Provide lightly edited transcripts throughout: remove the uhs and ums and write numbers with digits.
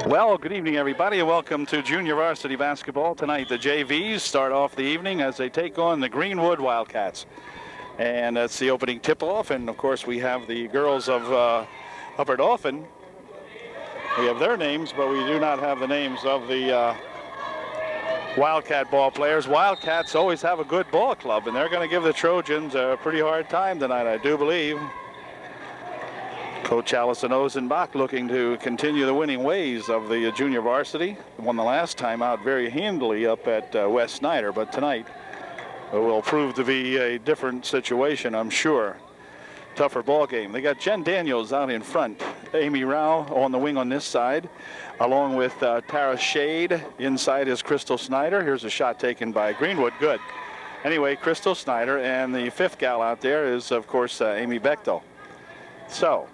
Well, good evening, everybody, and welcome to junior varsity basketball. Tonight, the JVs start off the evening as they take on the Greenwood Wildcats. And that's the opening tip-off. And, of course, we have the girls of Upper Dauphin. We have their names, but we do not have the names of the Wildcat ball players. Wildcats always have a good ball club, and they're going to give the Trojans a pretty hard time tonight, I do believe. Coach Allison Ozenbach looking to continue the winning ways of the junior varsity. Won the last time out very handily up at West Snyder, but tonight will prove to be a different situation, I'm sure. Tougher ball game. They got Jen Daniels out in front. Amy Rao on the wing on this side, along with Tara Shade. Inside is Crystal Snyder. Here's a shot taken by Greenwood. Good. Anyway, Crystal Snyder, and the fifth gal out there is, of course, Amy Bechtel. So,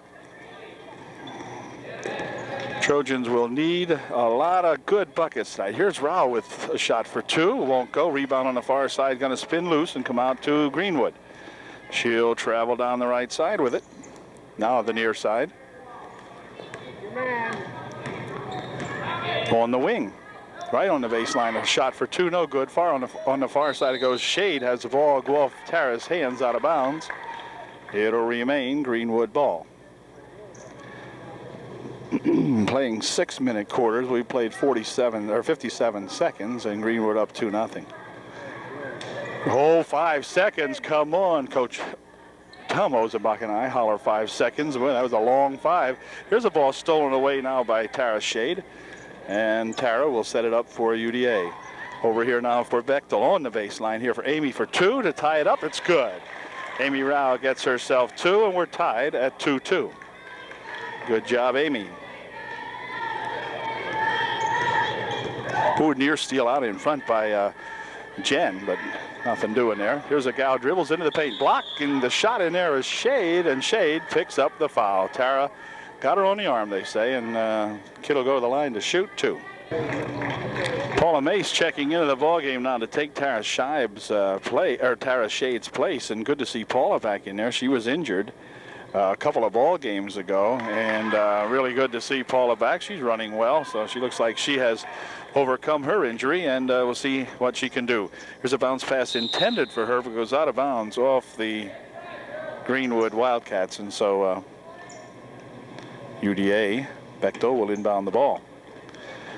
Trojans will need a lot of good buckets tonight. Here's Rao with a shot for two. Won't go. Rebound on the far side. Going to spin loose and come out to Greenwood. She'll travel down the right side with it. Now the near side. On the wing. Right on the baseline. A shot for two. No good. Far on the far side it goes. Shade has the ball go off Tara's hands out of bounds. It'll remain Greenwood ball. Playing 6-minute quarters. We played 57 seconds, and Greenwood up 2-0. Oh, 5 seconds. Come on, Coach Tom Ozenbach and I holler 5 seconds. Well, that was a long 5. Here's a ball stolen away now by Tara Shade, and Tara will set it up for UDA. Over here now for Bechtel on the baseline here for Amy for two to tie it up. It's good. Amy Rao gets herself two, and we're tied at 2-2. Good job, Amy. Ooh, near steal out in front by Jen, but nothing doing there. Here's a gal dribbles into the paint. Blocking the shot in there is Shade, and Shade picks up the foul. Tara got her on the arm, they say, and kid will go to the line to shoot two. Paula Mace checking into the ballgame now to take Tara Shade's place, and good to see Paula back in there. She was injured a couple of ball games ago, and really good to see Paula back. She's running well, so she looks like she has overcome her injury, and we'll see what she can do. Here's a bounce pass intended for her, but goes out of bounds off the Greenwood Wildcats, and so UDA, Bechtel will inbound the ball.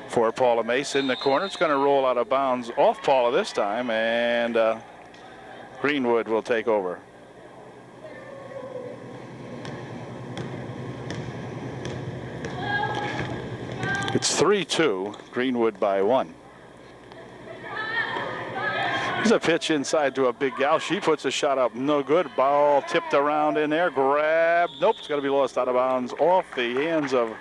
For Paula Mace in the corner, it's going to roll out of bounds off Paula this time, and Greenwood will take over. It's 3-2, Greenwood by 1. There's a pitch inside to a big gal. She puts a shot up, no good. Ball tipped around in there, grabbed. Nope, it's going to be lost out of bounds off the hands of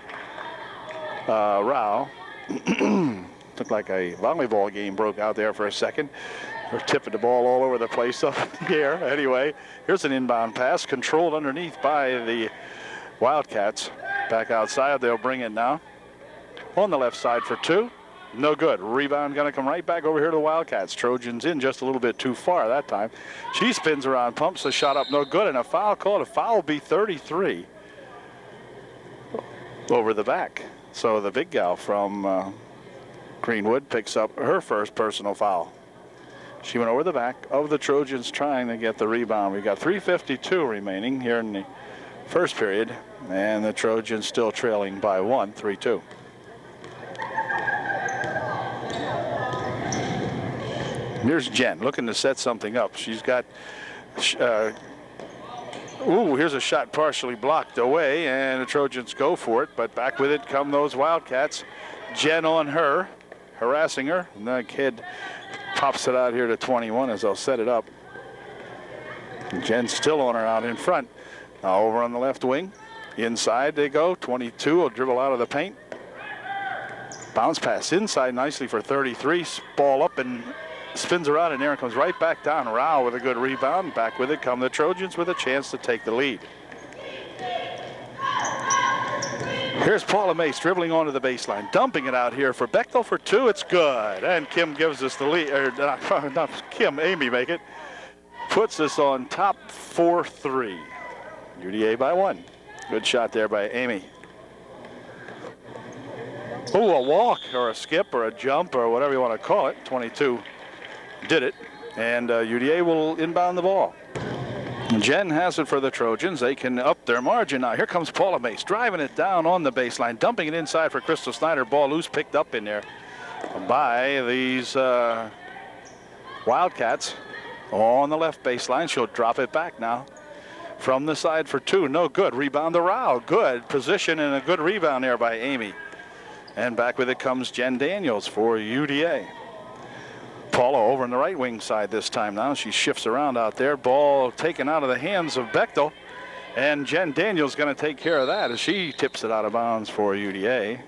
Rao. Looked like a volleyball game broke out there for a second. They're tipping the ball all over the place up in the air. Anyway, here's an inbound pass controlled underneath by the Wildcats. Back outside, they'll bring it now. On the left side for two. No good. Rebound going to come right back over here to the Wildcats. Trojans in just a little bit too far that time. She spins around, pumps the shot up, no good, and a foul called. A foul will be 33 over the back. So the big gal from Greenwood picks up her first personal foul. She went over the back of the Trojans trying to get the rebound. We've got 3:52 remaining here in the first period, and the Trojans still trailing by 1, 3-2. Here's Jen looking to set something up. She's got, here's a shot partially blocked away, and the Trojans go for it, but back with it come those Wildcats. Jen on her, harassing her, and the kid pops it out here to 21 as they'll set it up. And Jen's still on her out in front. Now over on the left wing, inside they go. 22 will dribble out of the paint. Bounce pass inside nicely for 33. Ball up and spins around in there and comes right back down. Rao with a good rebound. Back with it come the Trojans with a chance to take the lead. Here's Paula Mace dribbling onto the baseline, dumping it out here for Bechtel for two. It's good, and Kim gives us the lead. Not Kim, Amy make it. Puts us on top 4-3. UDA by 1. Good shot there by Amy. Oh, a walk or a skip or a jump or whatever you want to call it. 22 did it, and UDA will inbound the ball. Jen has it for the Trojans. They can up their margin now. Here comes Paula Mace driving it down on the baseline, dumping it inside for Crystal Snyder. Ball loose, picked up in there by these Wildcats on the left baseline. She'll drop it back now from the side for two. No good. Rebound to Rao. Good position and a good rebound there by Amy. And back with it comes Jen Daniels for UDA. Paula over on the right wing side this time now. She shifts around out there. Ball taken out of the hands of Bechtel. And Jen Daniels going to take care of that as she tips it out of bounds for UDA.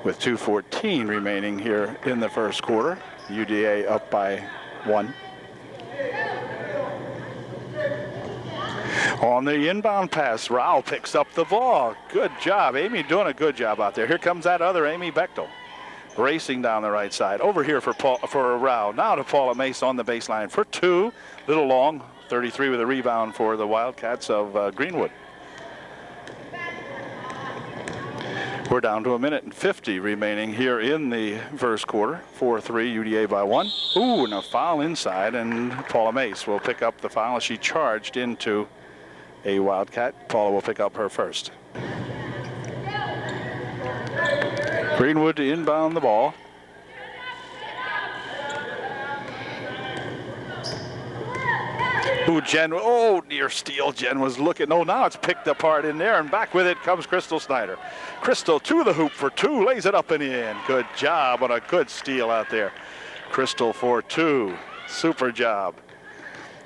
With 2:14 remaining here in the first quarter. UDA up by 1. On the inbound pass, Rao picks up the ball. Good job. Amy doing a good job out there. Here comes that other Amy Bechtel. Racing down the right side. Over here for Rao. Now to Paula Mace on the baseline for two. Little long. 33 with a rebound for the Wildcats of Greenwood. We're down to 1:50 remaining here in the first quarter. 4-3 UDA by 1. Ooh, and a foul inside, and Paula Mace will pick up the foul. She charged into a Wildcat. Paula will pick up her first. Greenwood to inbound the ball. Ooh, Jen, oh, near steal. Jen was looking. Oh, now it's picked apart in there, and back with it comes Crystal Snyder. Crystal to the hoop for two, lays it up and in. Good job on a good steal out there. Crystal for two. Super job.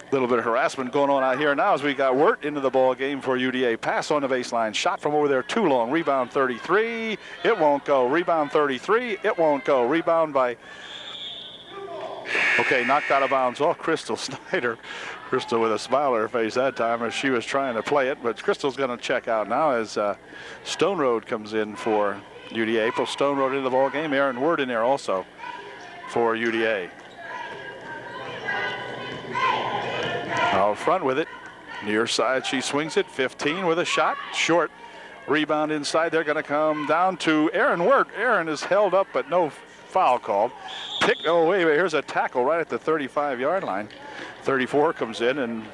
A little bit of harassment going on out here now as we got Wirt into the ball game for UDA. Pass on the baseline. Shot from over there too long. Rebound 33. It won't go. Rebound 33. It won't go. Rebound by... Okay, knocked out of bounds off Crystal Snyder. Crystal with a smile on her face that time as she was trying to play it. But Crystal's going to check out now as Stone Road comes in for UDA. April Stone Road into the ball game. Aaron Wirt in there also for UDA. Out front with it. Near side, she swings it. 15 with a shot. Short. Rebound inside. They're going to come down to Aaron Wirt. Aaron is held up, but no foul called. Oh, wait, here's a tackle right at the 35-yard line. 34 comes in and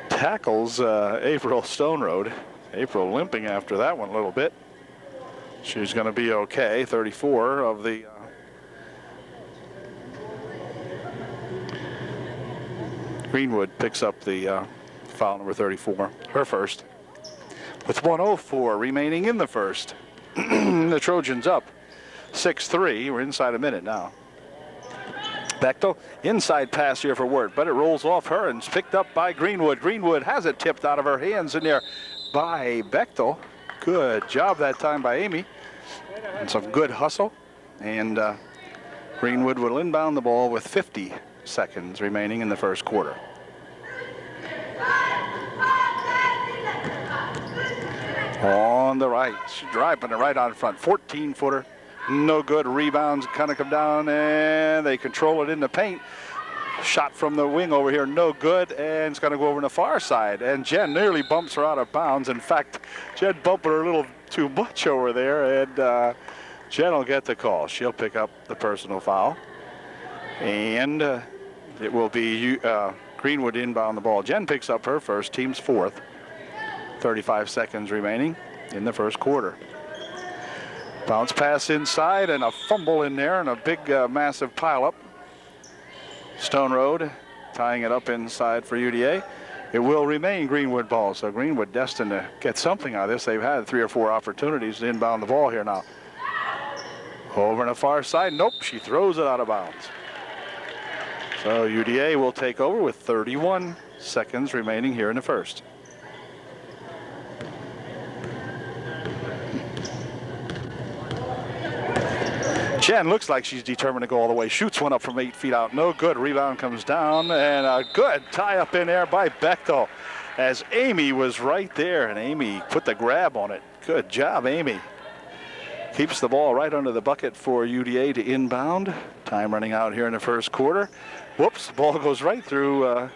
tackles April Stone Road. April limping after that one a little bit. She's going to be okay. 34 of the... Greenwood picks up the foul number 34, her first. With 1:04 remaining in the first. The Trojans up 6-3. We're inside a minute now. Bechtel, inside pass here for Wirt, but it rolls off her and is picked up by Greenwood. Greenwood has it tipped out of her hands in there by Bechtel. Good job that time by Amy. And some good hustle. And Greenwood will inbound the ball with 50 seconds remaining in the first quarter. On the right, she's driving it right on front. 14-footer, no good. Rebounds kind of come down, and they control it in the paint. Shot from the wing over here, no good, and it's going to go over on the far side. And Jen nearly bumps her out of bounds. In fact, Jen bumped her a little too much over there, and Jen will get the call. She'll pick up the personal foul. And it will be Greenwood inbound the ball. Jen picks up her first, team's fourth. 35 seconds remaining in the first quarter. Bounce pass inside and a fumble in there and a big massive pileup. Stone Road tying it up inside for UDA. It will remain Greenwood ball, so Greenwood destined to get something out of this. They've had 3 or 4 opportunities to inbound the ball here now. Over on the far side, nope, she throws it out of bounds. So UDA will take over with 31 seconds remaining here in the first. Jen looks like she's determined to go all the way. Shoots one up from 8 feet out. No good. Rebound comes down. And a good tie up in there by Bechtel as Amy was right there. And Amy put the grab on it. Good job, Amy. Keeps the ball right under the bucket for UDA to inbound. Time running out here in the first quarter. Whoops, ball goes right through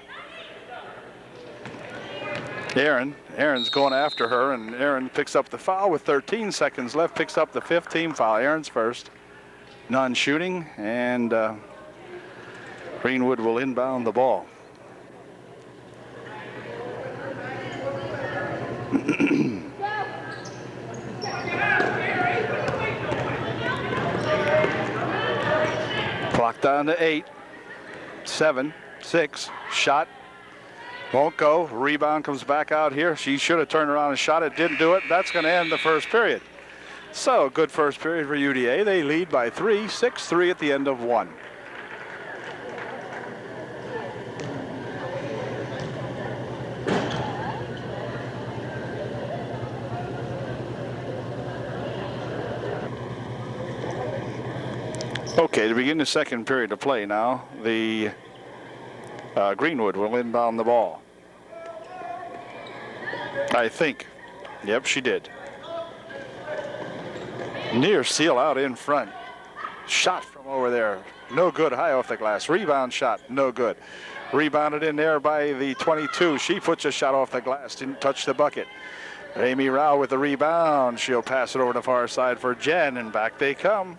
Aaron. Aaron's going after her, and Aaron picks up the foul with 13 seconds left, picks up the 5th team foul. Aaron's first. None shooting, and Greenwood will inbound the ball. Clock down to 8, 7, 6, shot. Won't go. Rebound comes back out here. She should have turned around and shot it. Didn't do it. That's going to end the first period. So good first period for UDA. They lead by 3, 6-3 at the end of 1. Okay, to begin the second period of play now, the Greenwood will inbound the ball. I think. Yep, she did. Near seal out in front. Shot from over there. No good. High off the glass. Rebound shot. No good. Rebounded in there by the 22. She puts a shot off the glass. Didn't touch the bucket. Amy Rao with the rebound. She'll pass it over to the far side for Jen, and back they come.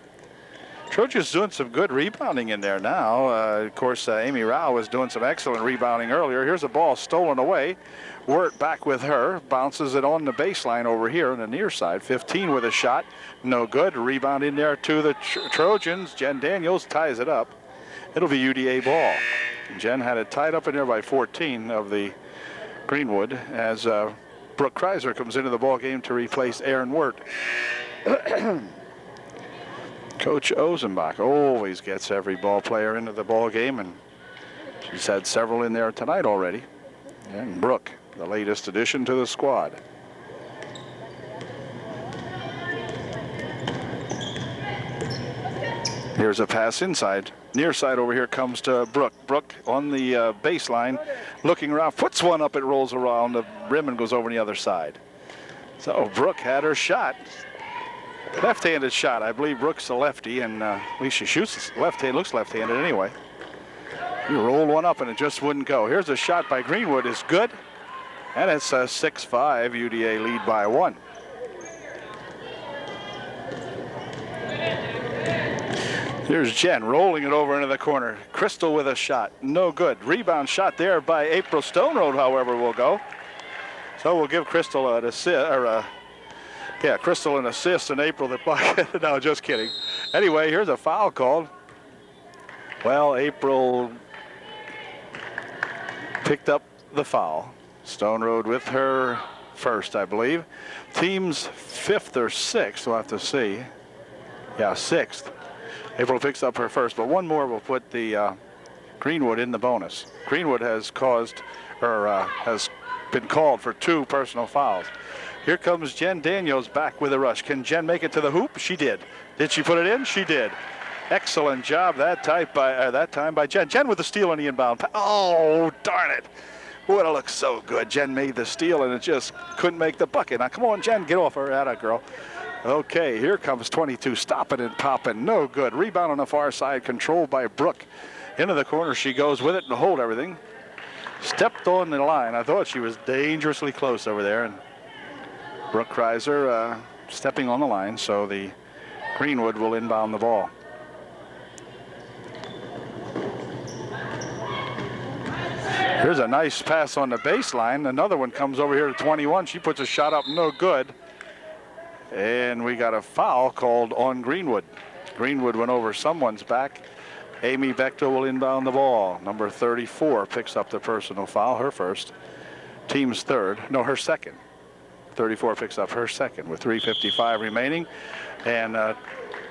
Trojan's doing some good rebounding in there now. Of course, Amy Rao was doing some excellent rebounding earlier. Here's a ball stolen away. Wirt back with her. Bounces it on the baseline over here on the near side. 15 with a shot. No good. Rebound in there to the Trojans. Jen Daniels ties it up. It'll be UDA ball. Jen had it tied up in there by 14 of the Greenwood as Brooke Kreiser comes into the ball game to replace Aaron Wirt. Coach Ozenbach always gets every ball player into the ball game, and she's had several in there tonight already. And Brooke, the latest addition to the squad. Here's a pass inside. Near side over here comes to Brooke. Brooke on the baseline, looking around, puts one up, it rolls around the rim and goes over the other side. So Brooke had her shot. Left-handed shot. I believe Brooke's a lefty, and at least she shoots left-handed. Looks left-handed anyway. He rolled one up, and it just wouldn't go. Here's a shot by Greenwood. Is good, and it's a 6-5 UDA lead by 1. Here's Jen rolling it over into the corner. Crystal with a shot. No good. Rebound shot there by April Stoneroad, however, will go. So we'll give Crystal an assist, or Crystal an assist, and April the bucket. No, just kidding. Anyway, here's a foul called. Well, April picked up the foul. Stoneroad with her first, I believe. Team's 5th or 6th, we'll have to see. Yeah, 6th. April picks up her first, but one more will put the Greenwood in the bonus. Greenwood has has been called for 2 personal fouls. Here comes Jen Daniels back with a rush. Can Jen make it to the hoop? She did. Did she put it in? She did. Excellent job that time by Jen. Jen with the steal on the inbound. Oh, darn it. Would have looked so good. Jen made the steal, and it just couldn't make the bucket. Now, come on, Jen, get off her. Atta girl. Okay, here comes 22. Stopping and popping. No good. Rebound on the far side, controlled by Brooke. Into the corner she goes with it and hold everything. Stepped on the line. I thought she was dangerously close over there, and Brooke Kreiser stepping on the line, so the Greenwood will inbound the ball. Here's a nice pass on the baseline. Another one comes over here to 21. She puts a shot up, no good. And we got a foul called on Greenwood. Greenwood went over someone's back. Amy Bechtel will inbound the ball. Number 34 picks up the personal foul, her first. Team's her second. 34 picks up her second with 3:55 remaining. And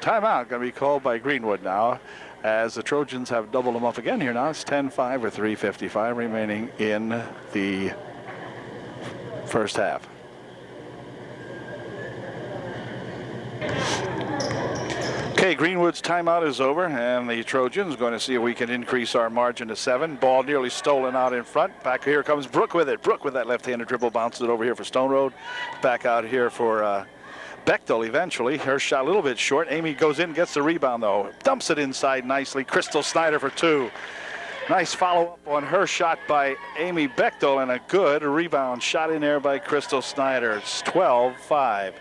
timeout going to be called by Greenwood now, as the Trojans have doubled them up again here now. It's 10-5 with 3:55 remaining in the first half. Okay, Greenwood's timeout is over, and the Trojans going to see if we can increase our margin to 7. Ball nearly stolen out in front. Back here comes Brooke with it. Brooke with that left-handed dribble bounces it over here for Stoneroad. Back out here for Bechtel eventually. Her shot a little bit short. Amy goes in, gets the rebound though. Dumps it inside nicely. Crystal Snyder for 2. Nice follow-up on her shot by Amy Bechtel, and a good rebound shot in there by Crystal Snyder. It's 12-5.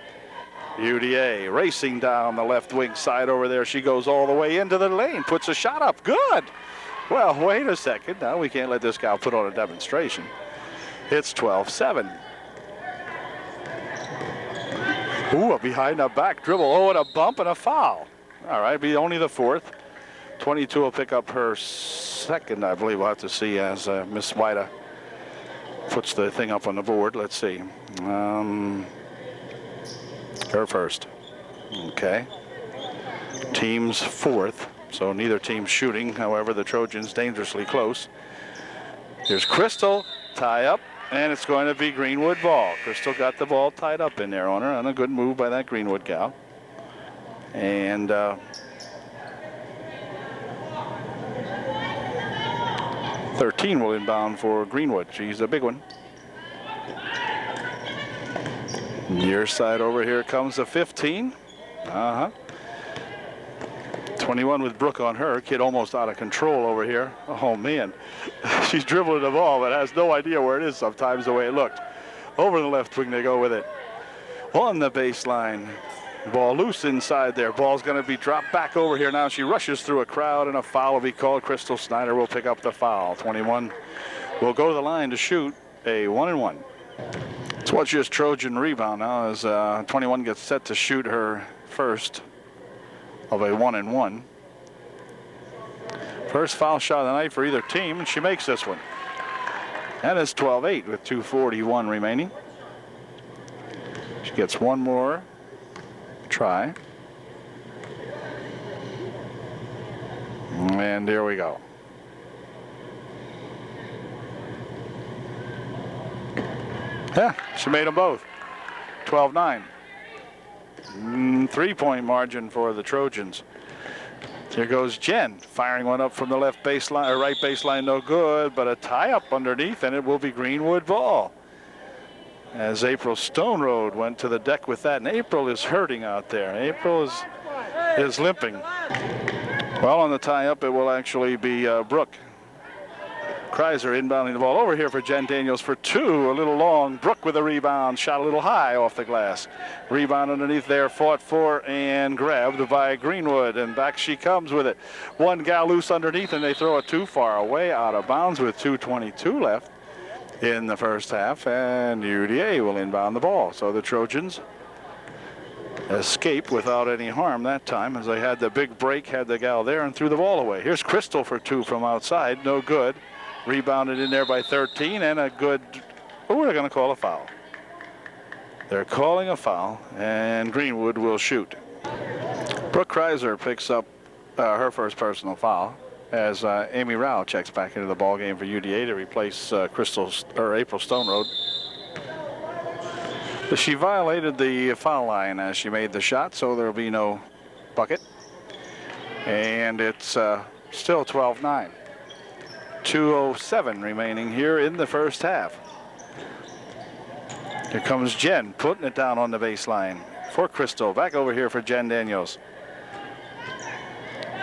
UDA racing down the left wing side over there. She goes all the way into the lane, puts a shot up. Good. Well, wait a second. Now we can't let this gal put on a demonstration. It's 12-7. Ooh, a behind the back dribble. Oh, and a bump and a foul. All right, be only the fourth. 22 will pick up her second, I believe. We'll have to see as Miss Whita puts the thing up on the board. Let's see. Her first. Okay. Team's fourth, so neither team's shooting. However, the Trojans dangerously close. Here's Crystal, tie up, and it's going to be Greenwood ball. Crystal got the ball tied up in there on her, and a good move by that Greenwood gal. And 13 will inbound for Greenwood. She's a big one. Near side over here comes the 15. 21 with Brooke on her. Kid almost out of control over here. Oh, man. She's dribbling the ball, but has no idea where it is sometimes the way it looked. Over the left wing they go with it. On the baseline. Ball loose inside there. Ball's going to be dropped back over here now. She rushes through a crowd, and a foul will be called. Crystal Snyder will pick up the foul. 21 will go to the line to shoot a 1-and-1. Let's watch this Trojan rebound now as 21 gets set to shoot her first of a 1-and-1. First foul shot of the night for either team, and she makes this one. That is 12-8 with 2:41 remaining. She gets one more try. And there we go. Yeah, she made them both. 12-9. 3-point margin for the Trojans. Here goes Jen, firing one up from the left baseline, or right baseline, no good, but a tie-up underneath, and it will be Greenwood ball. As April Stone Road went to the deck with that, and April is hurting out there. April is limping. Well, on the tie-up, it will actually be Brooke Kreiser inbounding the ball over here for Jen Daniels for two. A little long. Brooke with a rebound. Shot a little high off the glass. Rebound underneath there. Fought for and grabbed by Greenwood. And back she comes with it. One gal loose underneath, and they throw it too far away, out of bounds with 2:22 left in the first half. And UDA will inbound the ball. So the Trojans escape without any harm that time, as they had the big break, had the gal there, and threw the ball away. Here's Crystal for two from outside. No good. Rebounded in there by 13, and a good, oh, they're going to call a foul. They're calling a foul, and Greenwood will shoot. Brooke Kreiser picks up her first personal foul as Amy Rao checks back into the ball game for UDA to replace April Stone Road. She violated the foul line as she made the shot, so there will be no bucket. And it's still 12-9. 2:07 remaining here in the first half. Here comes Jen, putting it down on the baseline for Crystal. Back over here for Jen Daniels.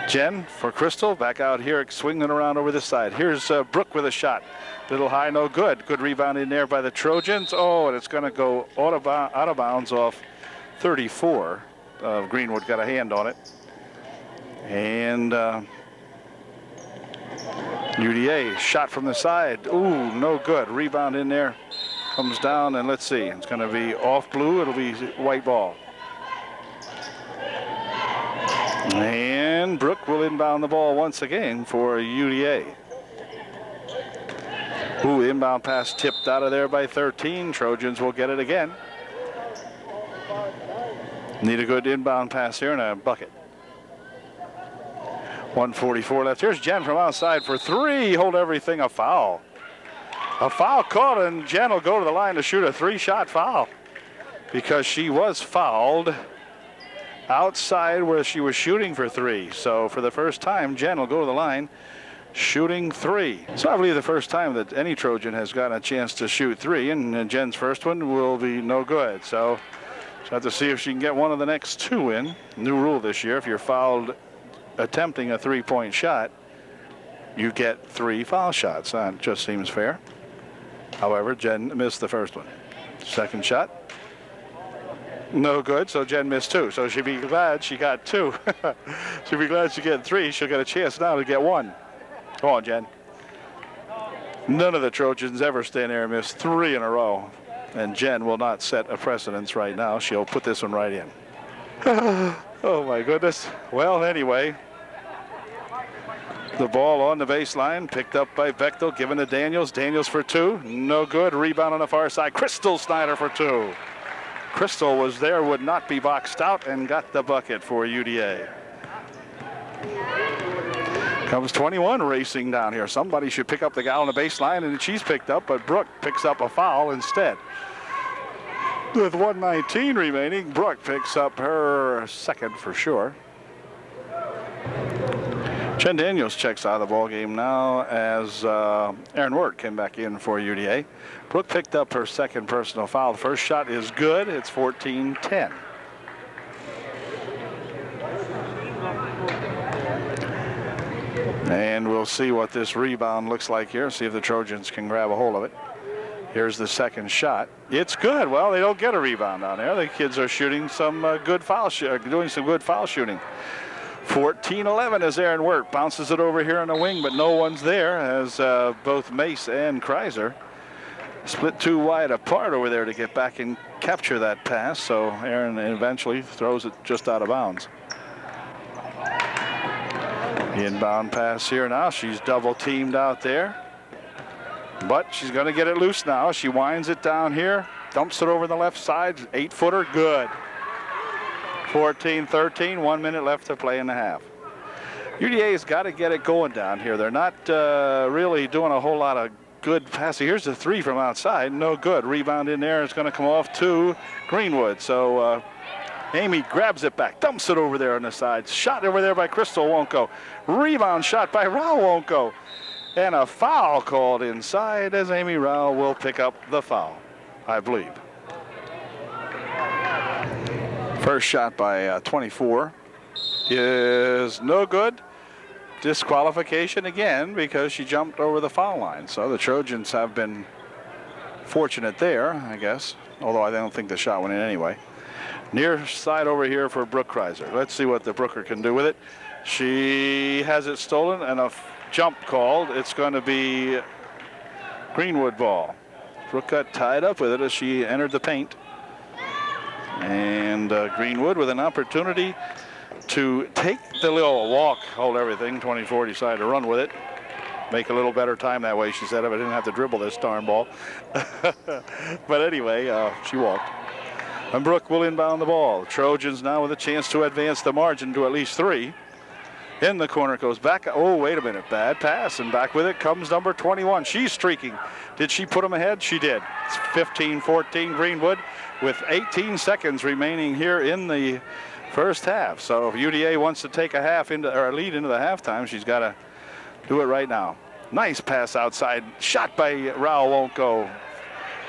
Jen for Crystal, back out here, swinging around over this side. Here's Brooke with a shot. Little high, no good. Good rebound in there by the Trojans. Oh, and it's going to go out of bounds off 34. Greenwood got a hand on it. And UDA shot from the side. Ooh, no good. Rebound in there. Comes down, and let's see. It's going to be off blue. It'll be white ball. And Brooke will inbound the ball once again for UDA. Ooh, inbound pass tipped out of there by 13. Trojans will get it again. Need a good inbound pass here and a bucket. 1:44 left. Here's Jen from outside for three. Hold everything, a foul. A foul caught, and Jen will go to the line to shoot a three-shot foul because she was fouled outside where she was shooting for three. So for the first time, Jen will go to the line shooting three. So I believe the first time that any Trojan has gotten a chance to shoot three, and Jen's first one will be no good. So she'll have to see if she can get one of the next two in. New rule this year, if you're fouled attempting a three-point shot, you get 3 foul shots. That just seems fair. However, Jen missed the first one. Second shot, no good, so Jen missed 2. So she'd be glad she got 2. She'd be glad she get 3. She'll get a chance now to get 1. Come on, Jen. None of the Trojans ever stand there and miss 3 in a row. And Jen will not set a precedence right now. She'll put this one right in. Oh, my goodness. Well, anyway, the ball on the baseline, picked up by Bechtel, given to Daniels. Daniels for 2. No good. Rebound on the far side. Crystal Snyder for 2. Crystal was there, would not be boxed out, and got the bucket for UDA. Comes 21 racing down here. Somebody should pick up the gal on the baseline, and she's picked up, but Brooke picks up a foul instead. With 1:19 remaining, Brooke picks up her second for sure. Jen Daniels checks out of the ball game now as Aaron Wirt came back in for UDA. Brooke picked up her second personal foul. The first shot is good. It's 14-10. And we'll see what this rebound looks like here. See if the Trojans can grab a hold of it. Here's the second shot. It's good. Well, they don't get a rebound down there. The kids are shooting some good foul, doing some good foul shooting. 14-11 as Aaron Wirt bounces it over here on the wing, but no one's there as both Mace and Kreiser split 2 wide apart over there to get back and capture that pass. So Aaron eventually throws it just out of bounds. The inbound pass here now. She's double teamed out there, but she's going to get it loose now. She winds it down here, dumps it over the left side. 8-footer, good. 14-13, 1 minute left to play in the half. UDA's got to get it going down here. They're not really doing a whole lot of good passing. Here's the 3 from outside, no good. Rebound in there is going to come off to Greenwood. So Amy grabs it back, dumps it over there on the side. Shot over there by Crystal, won't go. Rebound shot by Rao, won't go. And a foul called inside as Amy Rao will pick up the foul, I believe. First shot by 24 is no good. Disqualification again because she jumped over the foul line. So the Trojans have been fortunate there, I guess, although I don't think the shot went in anyway. Near side over here for Brooke Kreiser. Let's see what the Brooker can do with it. She has it stolen and a jump called. It's going to be Greenwood ball. Brooke got tied up with it as she entered the paint. And Greenwood with an opportunity to take the little walk, hold everything. 24 decided to run with it. Make a little better time that way, she said, if I didn't have to dribble this darn ball. But anyway, she walked. And Brooke will inbound the ball. Trojans now with a chance to advance the margin to at least 3. In the corner, goes back. Oh, wait a minute. Bad pass. And back with it comes number 21. She's streaking. Did she put them ahead? She did. It's 15-14 Greenwood with 18 seconds remaining here in the first half. So if UDA wants to take a lead into the halftime, she's got to do it right now. Nice pass outside. Shot by Rao, won't go.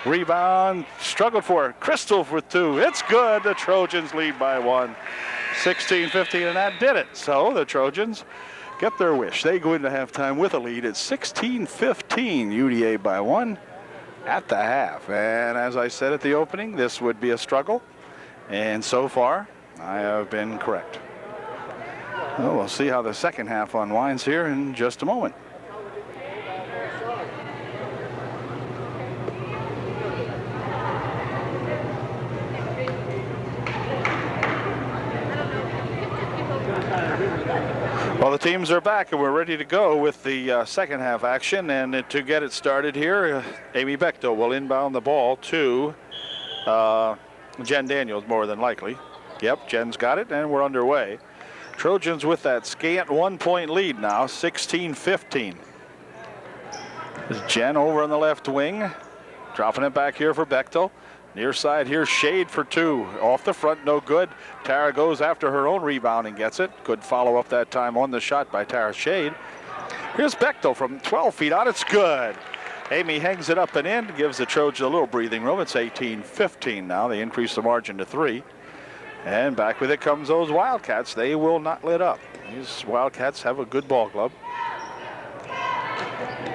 Rebound, struggled for it. Crystal with 2. It's good. The Trojans lead by 1. 16-15, and that did it. So the Trojans get their wish. They go into halftime with a lead. It's 16-15, UDA by 1 at the half. And as I said at the opening, this would be a struggle. And so far, I have been correct. Well, we'll see how the second half unwinds here in just a moment. Well, the teams are back, and we're ready to go with the second half action. And to get it started here, Amy Bechtel will inbound the ball to Jen Daniels, more than likely. Yep, Jen's got it, and we're underway. Trojans with that scant 1-point lead now, 16-15. Jen over on the left wing, dropping it back here for Bechtel. Near side here, Shade for 2. Off the front, no good. Tara goes after her own rebound and gets it. Good follow-up that time on the shot by Tara Shade. Here's Bechtel from 12 feet out. It's good. Amy hangs it up and in, gives the Trojans a little breathing room. It's 18-15 now. They increase the margin to 3. And back with it comes those Wildcats. They will not let up. These Wildcats have a good ball club.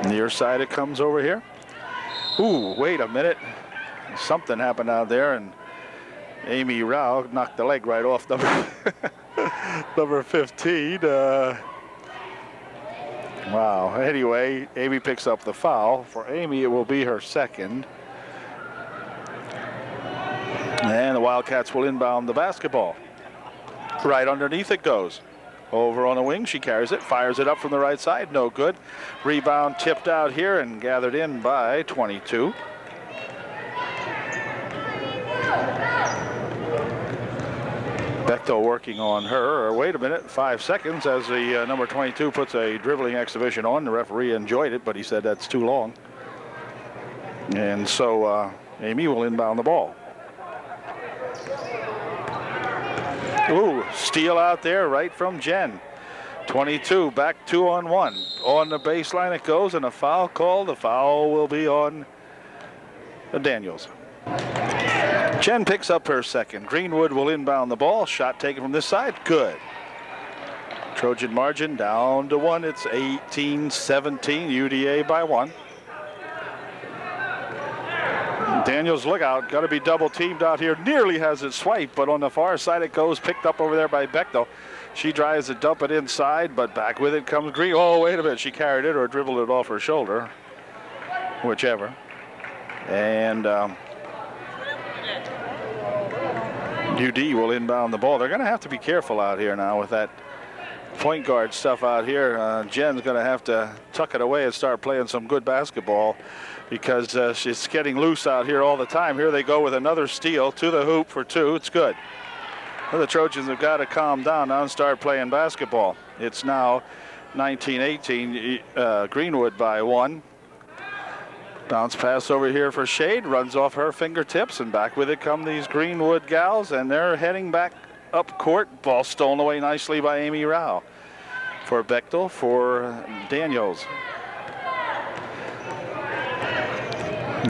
Near side it comes over here. Ooh, wait a minute. Something happened out there, and Amy Rao knocked the leg right off number 15. Wow. Anyway, Amy picks up the foul. For Amy, it will be her second. And the Wildcats will inbound the basketball. Right underneath it goes. Over on the wing, she carries it, fires it up from the right side, no good. Rebound tipped out here and gathered in by 22. Bechtel working on her, or wait a minute, 5 seconds as the number 22 puts a dribbling exhibition on. The referee enjoyed it, but he said that's too long. And so Amy will inbound the ball. Ooh, steal out there right from Jen. 22, back 2-on-1. On the baseline it goes, and a foul called. The foul will be on Daniels. Jen picks up her second. Greenwood will inbound the ball. Shot taken from this side. Good. Trojan margin down to 1. It's 18-17. UDA by 1. Daniels, look out. Got to be double teamed out here. Nearly has it swiped, but on the far side it goes. Picked up over there by Bechtel. She tries to dump it inside, but back with it comes Green. Oh, wait a minute. She carried it or dribbled it off her shoulder. Whichever. And UD will inbound the ball. They're going to have to be careful out here now with that point guard stuff out here. Jen's going to have to tuck it away and start playing some good basketball because she's getting loose out here all the time. Here they go with another steal to the hoop for 2. It's good. Well, the Trojans have got to calm down now and start playing basketball. It's now 19-18, Greenwood by 1. Bounce pass over here for Shade, runs off her fingertips, and back with it come these Greenwood gals, and they're heading back up court. Ball stolen away nicely by Amy Rao. For Bechtel, for Daniels.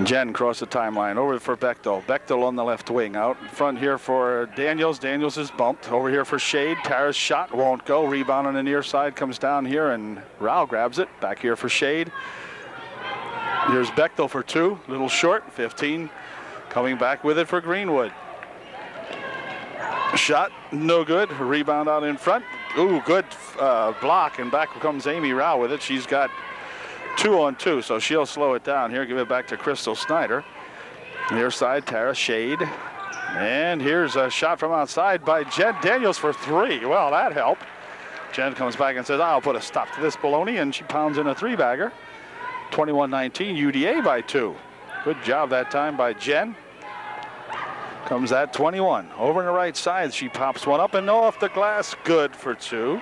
Jen across the timeline, over for Bechtel. Bechtel on the left wing, out in front here for Daniels. Daniels is bumped. Over here for Shade. Tara's shot won't go. Rebound on the near side comes down here, and Rao grabs it. Back here for Shade. Here's Bechtel for 2, little short, 15. Coming back with it for Greenwood. Shot, no good. Rebound out in front. Ooh, good block, and back comes Amy Rao with it. She's got 2-on-2, so she'll slow it down here. Give it back to Crystal Snyder. Near side, Tara Shade. And here's a shot from outside by Jen Daniels for 3. Well, that helped. Jen comes back and says, I'll put a stop to this baloney, and she pounds in a 3-bagger. 21-19, UDA by 2. Good job that time by Jen. Comes at 21. Over on the right side, she pops one up and off the glass. Good for 2.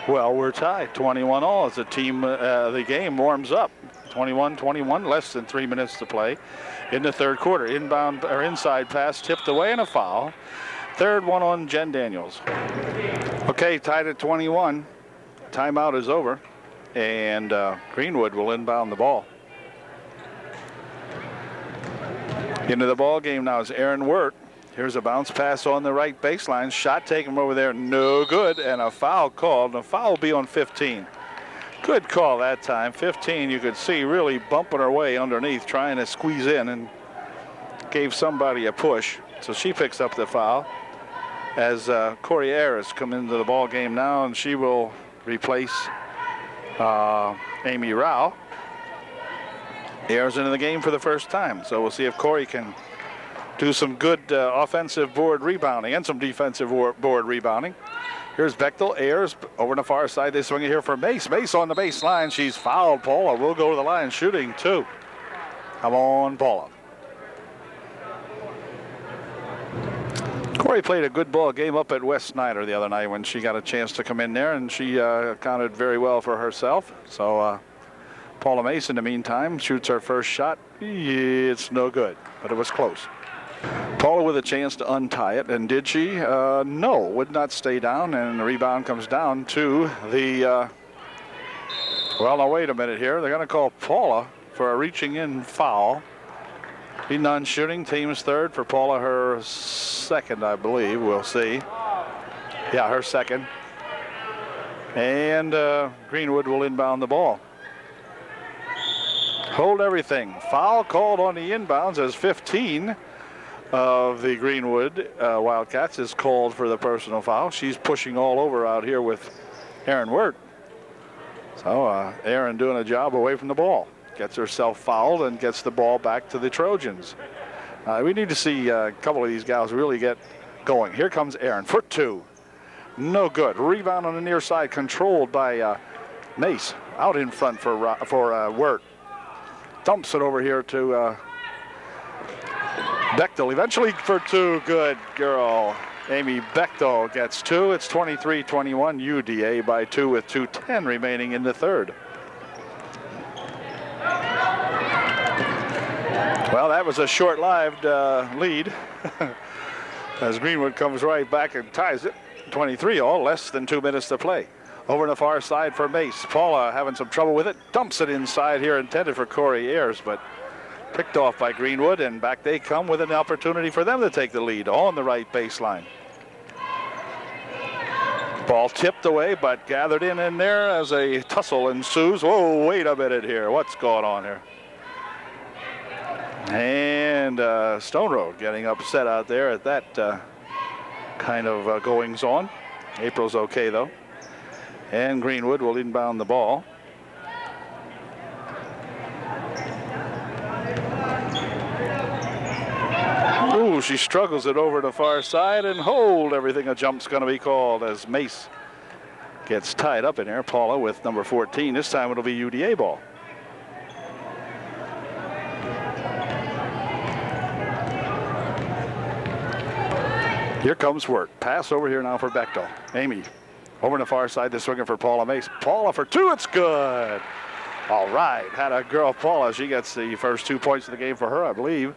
Well, we're tied 21-all as the team, the game warms up. 21-21, less than 3 minutes to play in the third quarter. Inbound or inside pass tipped away and a foul. Third one on Jen Daniels. Okay, tied at 21. Timeout is over. And Greenwood will inbound the ball. Into the ball game now is Aaron Wirt. Here's a bounce pass on the right baseline. Shot taken over there, no good, and a foul called. And a foul will be on 15. Good call that time. 15, you could see really bumping her way underneath, trying to squeeze in, and gave somebody a push. So she picks up the foul as Corey Ayers come into the ball game now, and she will replace Amy Rao. Ayers into the game for the first time, so we'll see if Corey can do some good offensive board rebounding and some defensive board rebounding. Here's Bechtel. Ayers over on the far side. They swing it here for Mace. Mace on the baseline. She's fouled. Paula will go to the line shooting 2. Come on, Paula. Corey played a good ball game up at West Snyder the other night when she got a chance to come in there, and she accounted very well for herself. So Paula Mace, in the meantime, shoots her first shot. It's no good, but it was close. Paula with a chance to untie it, and did she? No, would not stay down, and the rebound comes down to the, well, now wait a minute here. They're going to call Paula for a reaching in foul. Be non-shooting, team's third for Paula, her second, I believe. We'll see. Yeah, her second. And Greenwood will inbound the ball. Hold everything. Foul called on the inbounds as 15 of the Greenwood Wildcats is called for the personal foul. She's pushing all over out here with Aaron Wirt. So Aaron doing a job away from the ball. Gets herself fouled and gets the ball back to the Trojans. We need to see a couple of these gals really get going. Here comes Aaron for two. No good. Rebound on the near side controlled by Mace. Out in front for Wirt. Dumps it over here to Bechtel. Eventually for two. Good girl. Amy Bechtel gets two. It's 23-21. UDA by two with 2:10 remaining in the third. Well, that was a short-lived lead as Greenwood comes right back and ties it. 23-all, less than 2 minutes to play. Over on the far side for Mace. Paula having some trouble with it. Dumps it inside here, intended for Corey Ayers, but picked off by Greenwood, and back they come with an opportunity for them to take the lead on the right baseline. Ball tipped away, but gathered in there as a tussle ensues. Whoa, wait a minute here. What's going on here? And Stone Road getting upset out there at that kind of goings on. April's okay, though. And Greenwood will inbound the ball. Ooh, she struggles it over to the far side and hold everything. A jump's going to be called as Mace gets tied up in there. Paula with number 14. This time it'll be UDA ball. Here comes Wirt. Pass over here now for Bechtel. Amy over on the far side, the swinger for Paula Mace. Paula for two, it's good. All right, had a girl, Paula. She gets the first 2 points of the game for her, I believe.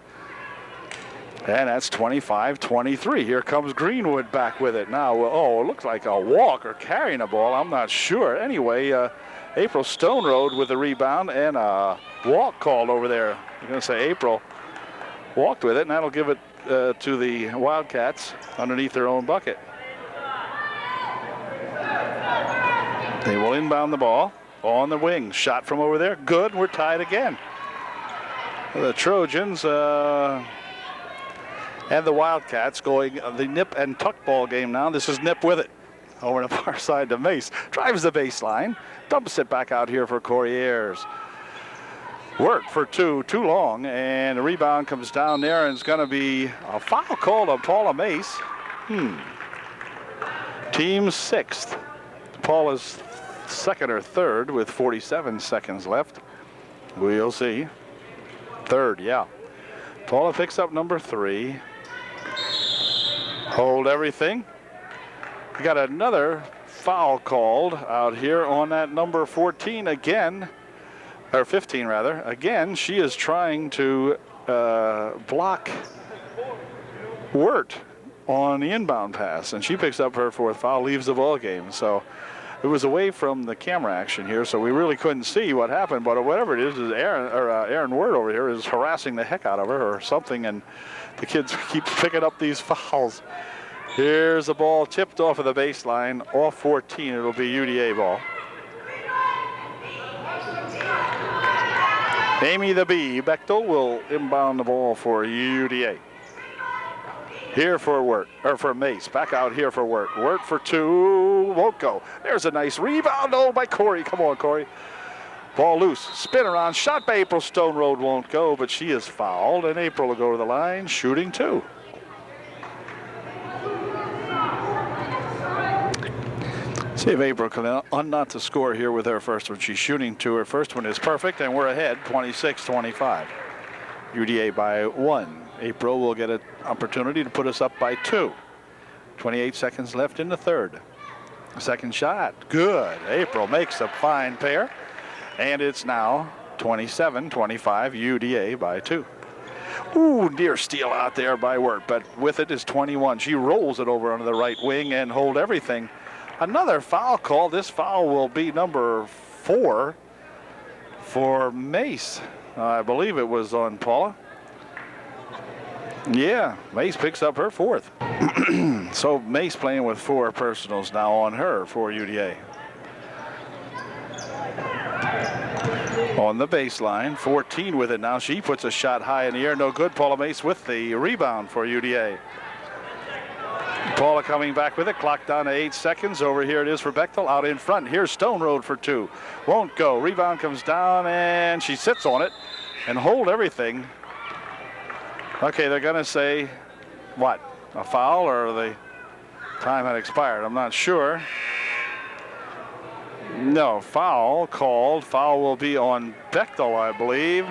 And that's 25-23. Here comes Greenwood back with it now. Oh, it looks like a walk or carrying a ball. I'm not sure. Anyway, April Stone Road with the rebound and a walk called over there. I'm going to say April walked with it, and that'll give it to the Wildcats underneath their own bucket. They will inbound the ball on the wing. Shot from over there. Good. We're tied again. The Trojans and the Wildcats going the nip and tuck ball game now. This is nip with it. Over on the far side to Mace. Drives the baseline. Dumps it back out here for Corey Ayers. Wirt for two, too long, and the rebound comes down there, and it's going to be a foul called on Paula Mace. Team sixth. Paula's second or third with 47 seconds left. We'll see. Third, yeah. Paula picks up number 3. Hold everything. We got another foul called out here on that number 14 again. Or 15 rather. Again, she is trying to block Wirt on the inbound pass, and she picks up her 4th foul, leaves the ball game. So it was away from the camera action here, so we really couldn't see what happened. But whatever it is Aaron Wirt over here is harassing the heck out of her or something, and the kids keep picking up these fouls. Here's the ball tipped off of the baseline, off 14. It'll be UDA ball. Amy the Bee Bechtel will inbound the ball for UDA. Here for Wirt, or for Mace. Back out here for Wirt. Wirt for 2, won't go. There's a nice rebound, by Corey. Come on, Corey. Ball loose, spin around, shot by April Stone Road, won't go, but she is fouled, and April will go to the line, shooting 2. See if April can not to score here with her first one. She's shooting 2. Her first one is perfect, and we're ahead 26-25. UDA by 1. April will get an opportunity to put us up by 2. 28 seconds left in the third. Second shot, good. April makes a fine pair, and it's now 27-25. UDA by 2. Ooh, near steal out there by Wirt, but with it is 21. She rolls it over onto the right wing and hold everything. Another foul call. This foul will be number 4 for Mace. I believe it was on Paula. Yeah, Mace picks up her 4th. So Mace playing with 4 personals now on her for UDA. on the baseline. 14 with it now. She puts a shot high in the air. No good. Paula Mace with the rebound for UDA. Paula coming back with it. Clock down to 8 seconds. Over here it is for Bechtel out in front. Here's Stone Road for 2. Won't go. Rebound comes down and she sits on it and hold everything. Okay, they're going to say what? A foul, or the time had expired? I'm not sure. No, foul called. Foul will be on Bechtel, I believe.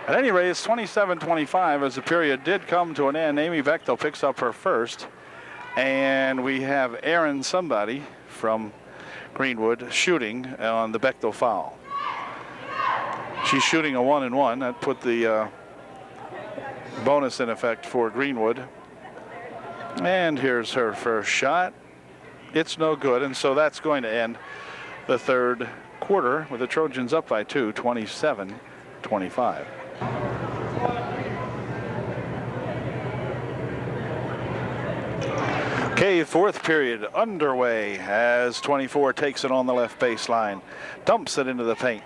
At any rate, it's 27-25 as the period did come to an end. Amy Bechtel picks up her first. And we have Aaron somebody from Greenwood shooting on the Bechtel foul. She's shooting a 1-and-1. That put the bonus in effect for Greenwood. And here's her first shot. It's no good, and so that's going to end the third quarter with the Trojans up by 2, 27-25. Okay, fourth period underway as 24 takes it on the left baseline. Dumps it into the paint.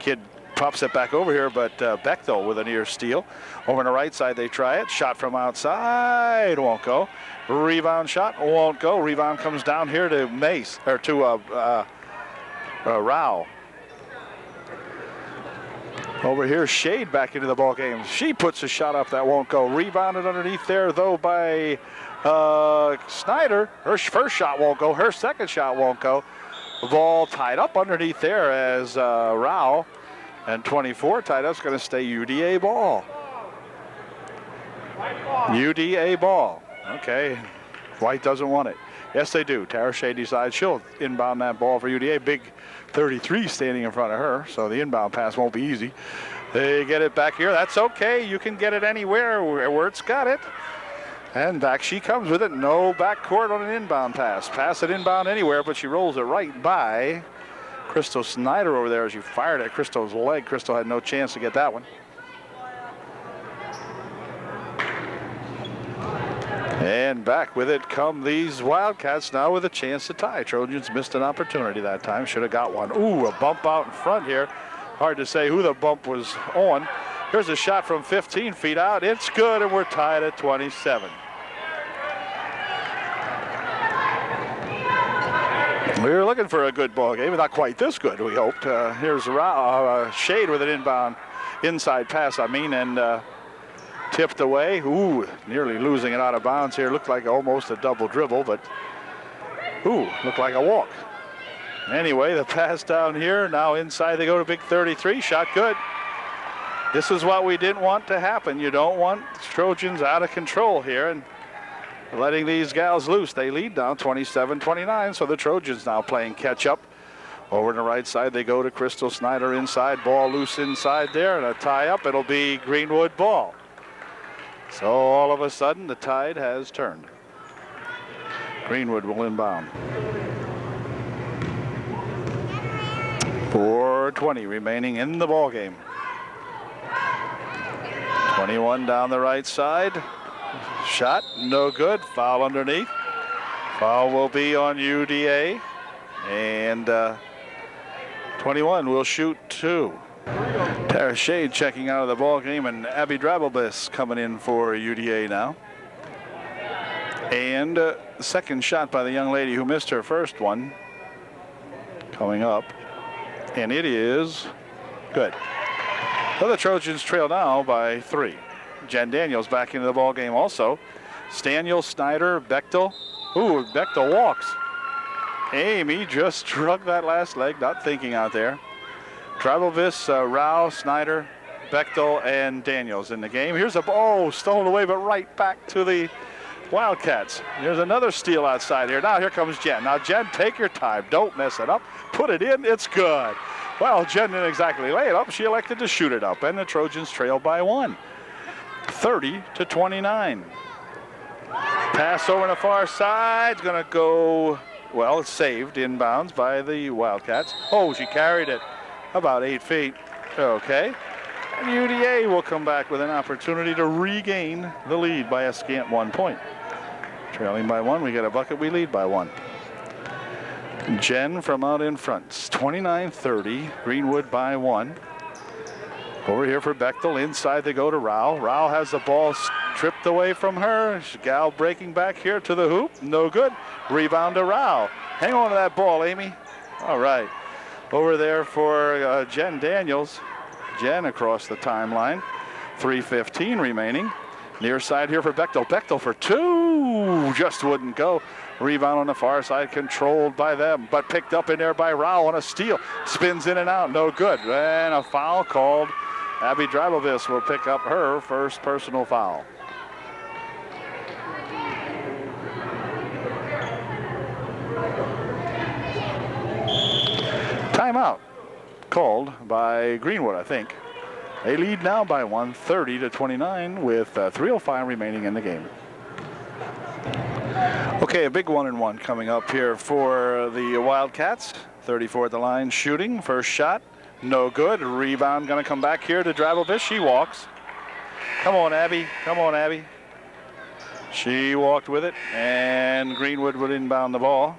Kid pops it back over here, but Bechtel with a near steal. Over on the right side, they try it. Shot from outside, won't go. Rebound shot, won't go. Rebound comes down here to Mace, or to Rao. Over here, Shade back into the ball game. She puts a shot up that won't go. Rebounded underneath there, though, by Snyder. Her first shot won't go. Her second shot won't go. The ball tied up underneath there as Rao. And 24 tied up is going to stay UDA ball. UDA ball. Okay. White doesn't want it. Yes, they do. Tara Shea decides she'll inbound that ball for UDA. Big 33 standing in front of her, so the inbound pass won't be easy. They get it back here. That's okay. You can get it anywhere where it's got it. And back she comes with it. No backcourt on an inbound pass. Pass it inbound anywhere, but she rolls it right by Crystal Snyder over there as she fired at Crystal's leg. Crystal had no chance to get that one. And back with it come these Wildcats now with a chance to tie. Trojans missed an opportunity that time. Should have got one. Ooh, a bump out in front here. Hard to say who the bump was on. Here's a shot from 15 feet out. It's good, and we're tied at 27. We were looking for a good ball game. Not quite this good, we hoped. Here's Shade with an inbound inside pass, and tipped away. Ooh, nearly losing it out of bounds here. Looked like almost a double dribble, but looked like a walk. Anyway, the pass down here. Now inside they go to big 33. Shot good. This is what we didn't want to happen. You don't want Trojans out of control here and letting these gals loose. They lead now 27-29, so the Trojans now playing catch up. Over on the right side, they go to Crystal Snyder inside. Ball loose inside there, and a tie up. It'll be Greenwood ball. So all of a sudden, the tide has turned. Greenwood will inbound. 4:20 remaining in the ball game. 21 down the right side. Shot, no good. Foul underneath. Foul will be on UDA. And 21 will shoot 2. Tara Shade checking out of the ball game, and Abby Drabelbis coming in for UDA now. And the second shot by the young lady who missed her first one coming up. And it is good. So the Trojans trail now by 3. Jen Daniels back into the ball game also. Staniel, Snyder, Bechtel. Ooh, Bechtel walks. Amy just struck that last leg, not thinking out there. Drabelbis, Rao, Snyder, Bechtel, and Daniels in the game. Here's a ball stolen away, but right back to the Wildcats. Here's another steal outside here. Now here comes Jen. Now Jen, take your time. Don't mess it up. Put it in. It's good. Well, Jen didn't exactly lay it up. She elected to shoot it up, and the Trojans trail by 1. 30-29. Pass over on the far side. It's going to go, well, it's saved inbounds by the Wildcats. Oh, she carried it about 8 feet. Okay. And UDA will come back with an opportunity to regain the lead by a scant 1 point. Trailing by 1, we get a bucket, we lead by 1. Jen from out in front. 29-30. Greenwood by 1. Over here for Bechtel. Inside they go to Rao. Rao has the ball stripped away from her. Gal breaking back here to the hoop. No good. Rebound to Rao. Hang on to that ball, Amy. All right. Over there for Jen Daniels. Jen across the timeline. 3:15 remaining. Near side here for Bechtel. Bechtel for 2. Just wouldn't go. Rebound on the far side, controlled by them, but picked up in there by Rao on a steal. Spins in and out, no good. And a foul called. Abby Drabovis will pick up her first personal foul. Timeout called by Greenwood, I think. They lead now by 1, 30-29, with 3:05 remaining in the game. Okay, a big 1-and-1 coming up here for the Wildcats. 34 at the line shooting. First shot, no good. Rebound going to come back here to Drabovic. She walks. Come on, Abby. Come on, Abby. She walked with it, and Greenwood would inbound the ball.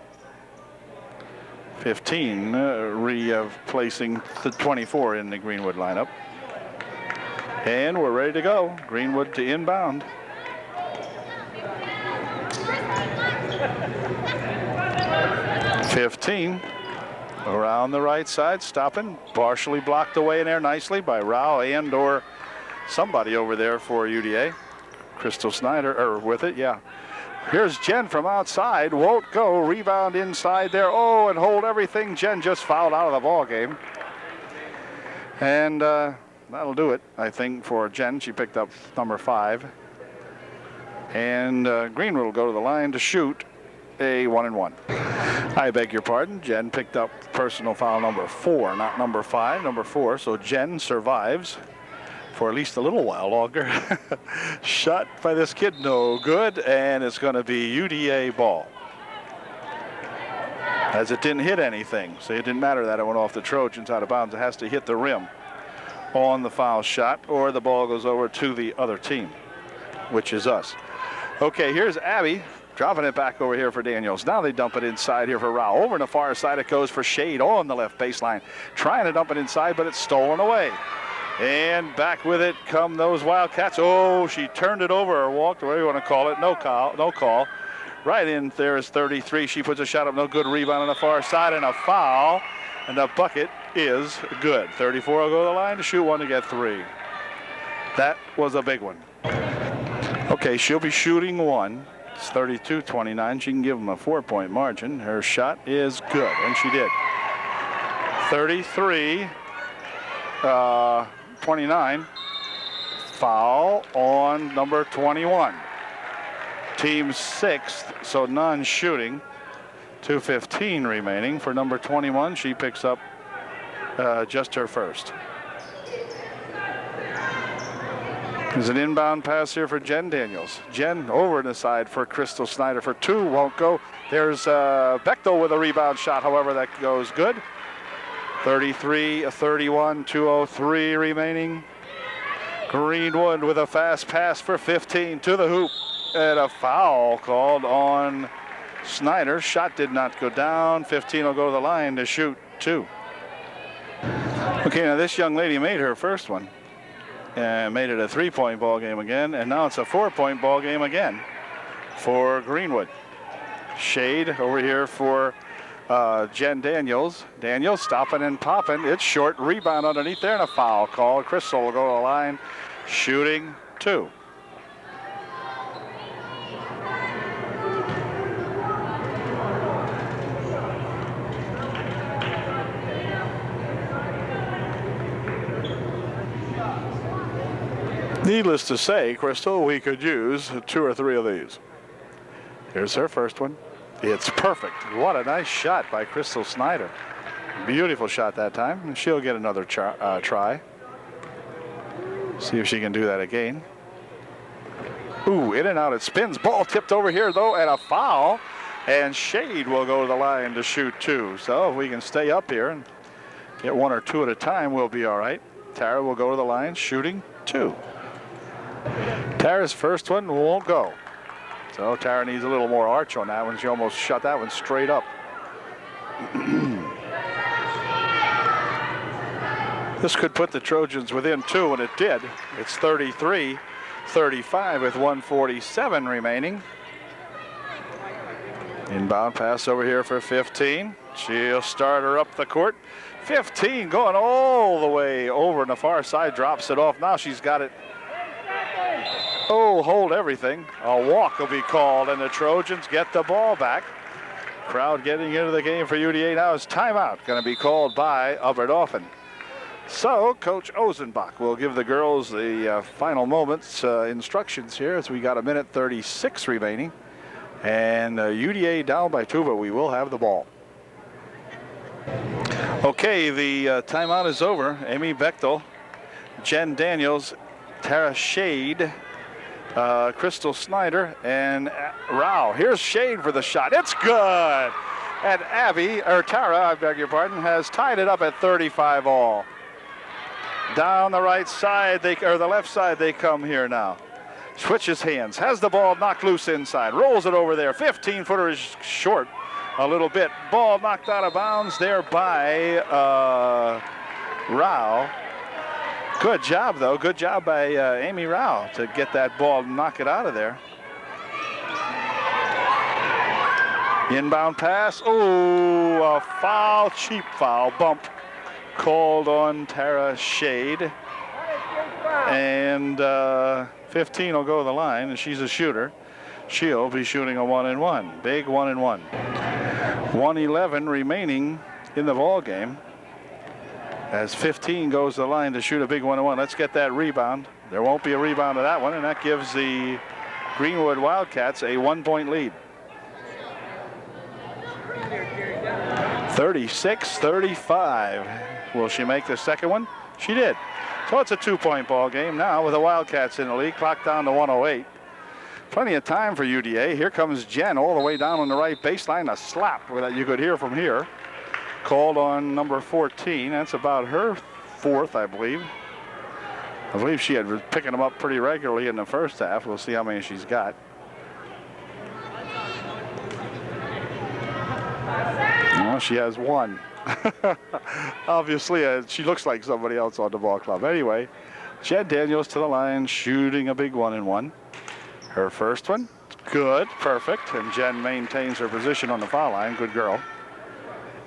15, replacing the 24 in the Greenwood lineup. And we're ready to go. Greenwood to inbound. (15) around the right side, stopping, partially blocked away in there nicely by Rao and or somebody over there for UDA. Crystal Snyder, or with it, yeah. Here's Jen from outside, won't go. Rebound inside there. Oh, and hold everything. Jen just fouled out of the ball game, and that'll do it, I think, for Jen. She picked up number 5. And Greenwood will go to the line to shoot a 1-and-1. I beg your pardon. Jen picked up personal foul number 4, not number 5, number 4. So Jen survives for at least a little while longer. Shot by this kid, no good, and it's going to be UDA ball. As it didn't hit anything, so it didn't matter that it went off the Trojans out of bounds. It has to hit the rim on the foul shot, or the ball goes over to the other team, which is us. Okay, here's Abby dropping it back over here for Daniels. Now they dump it inside here for Rao. Over on the far side it goes for Shade on the left baseline. Trying to dump it inside, but it's stolen away. And back with it come those Wildcats. Oh, she turned it over or walked, whatever you want to call it. No call. No call. Right in there is 33. She puts a shot up, no good. Rebound on the far side and a foul. And the bucket is good. 34 will go to the line to shoot 1 to get 3. That was a big one. Okay, she'll be shooting 1. It's 32-29. She can give them a 4-point margin. Her shot is good, and she did. 33-29. Foul on number 21. Team 6th, so none shooting. 2:15 remaining for number 21. She picks up just her first. There's an inbound pass here for Jen Daniels. Jen over to the side for Crystal Snyder for 2, won't go. There's Bechtel with a rebound shot, however, that goes good. 33-31, 2:03 remaining. Greenwood with a fast pass for 15 to the hoop. And a foul called on Snyder. Shot did not go down. 15 will go to the line to shoot 2. Okay, now this young lady made her first one. And made it a 3-point ball game again, and now it's a 4-point ball game again for Greenwood. Shade over here for Jen Daniels. Daniels stopping and popping. It's short. Rebound underneath there and a foul call. Crystal will go to the line, shooting 2. Needless to say, Crystal, we could use 2 or 3 of these. Here's her first one. It's perfect. What a nice shot by Crystal Snyder. Beautiful shot that time. And she'll get another try. See if she can do that again. Ooh, in and out it spins. Ball tipped over here, though, and a foul. And Shade will go to the line to shoot 2. So if we can stay up here and get 1 or 2 at a time, we'll be all right. Tara will go to the line, shooting 2. Tara's first one won't go. So Tara needs a little more arch on that one. She almost shot that one straight up. This could put the Trojans within 2, and it did. It's 33-35 with 1:47 remaining. Inbound pass over here for 15. She'll start her up the court. 15 going all the way over on the far side, drops it off. Now she's got it. Oh, hold everything. A walk will be called, and the Trojans get the ball back. Crowd getting into the game for UDA now is timeout going to be called by Dauphin. So Coach Ozenbach will give the girls the final moments instructions here as we got 1:36 remaining. And UDA down by 2, but we will have the ball. Okay, the timeout is over. Amy Bechtel, Jen Daniels, Tara Shade, Crystal Snyder, and Rao. Here's Shade for the shot. It's good. And Tara, I beg your pardon, has tied it up at 35 all. Down the right side, the left side, they come here now. Switches hands, has the ball knocked loose inside, rolls it over there. 15-footer is short a little bit. Ball knocked out of bounds there by Rao. Good job, though. Good job by Amy Rao to get that ball and knock it out of there. Inbound pass. Oh, a foul, cheap foul bump called on Tara Shade. And 15 will go to the line, and she's a shooter. She'll be shooting a 1-and-1. Big 1-and-1. 1:11 remaining in the ball game. As 15 goes to the line to shoot a big 1-and-1. Let's get that rebound. There won't be a rebound to that one, and that gives the Greenwood Wildcats a 1-point lead. 36-35. Will she make the second one? She did. So it's a 2-point ball game now with the Wildcats in the lead. Clock down to 1:08. Plenty of time for UDA. Here comes Jen all the way down on the right baseline. A slap that you could hear from here. Called on number 14. That's about her 4th, I believe. I believe she had been picking them up pretty regularly in the first half. We'll see how many she's got. Well, she has 1. Obviously, she looks like somebody else on the ball club. Anyway, Jen Daniels to the line, shooting a big 1-and-1. Her first one, good, perfect. And Jen maintains her position on the foul line. Good girl.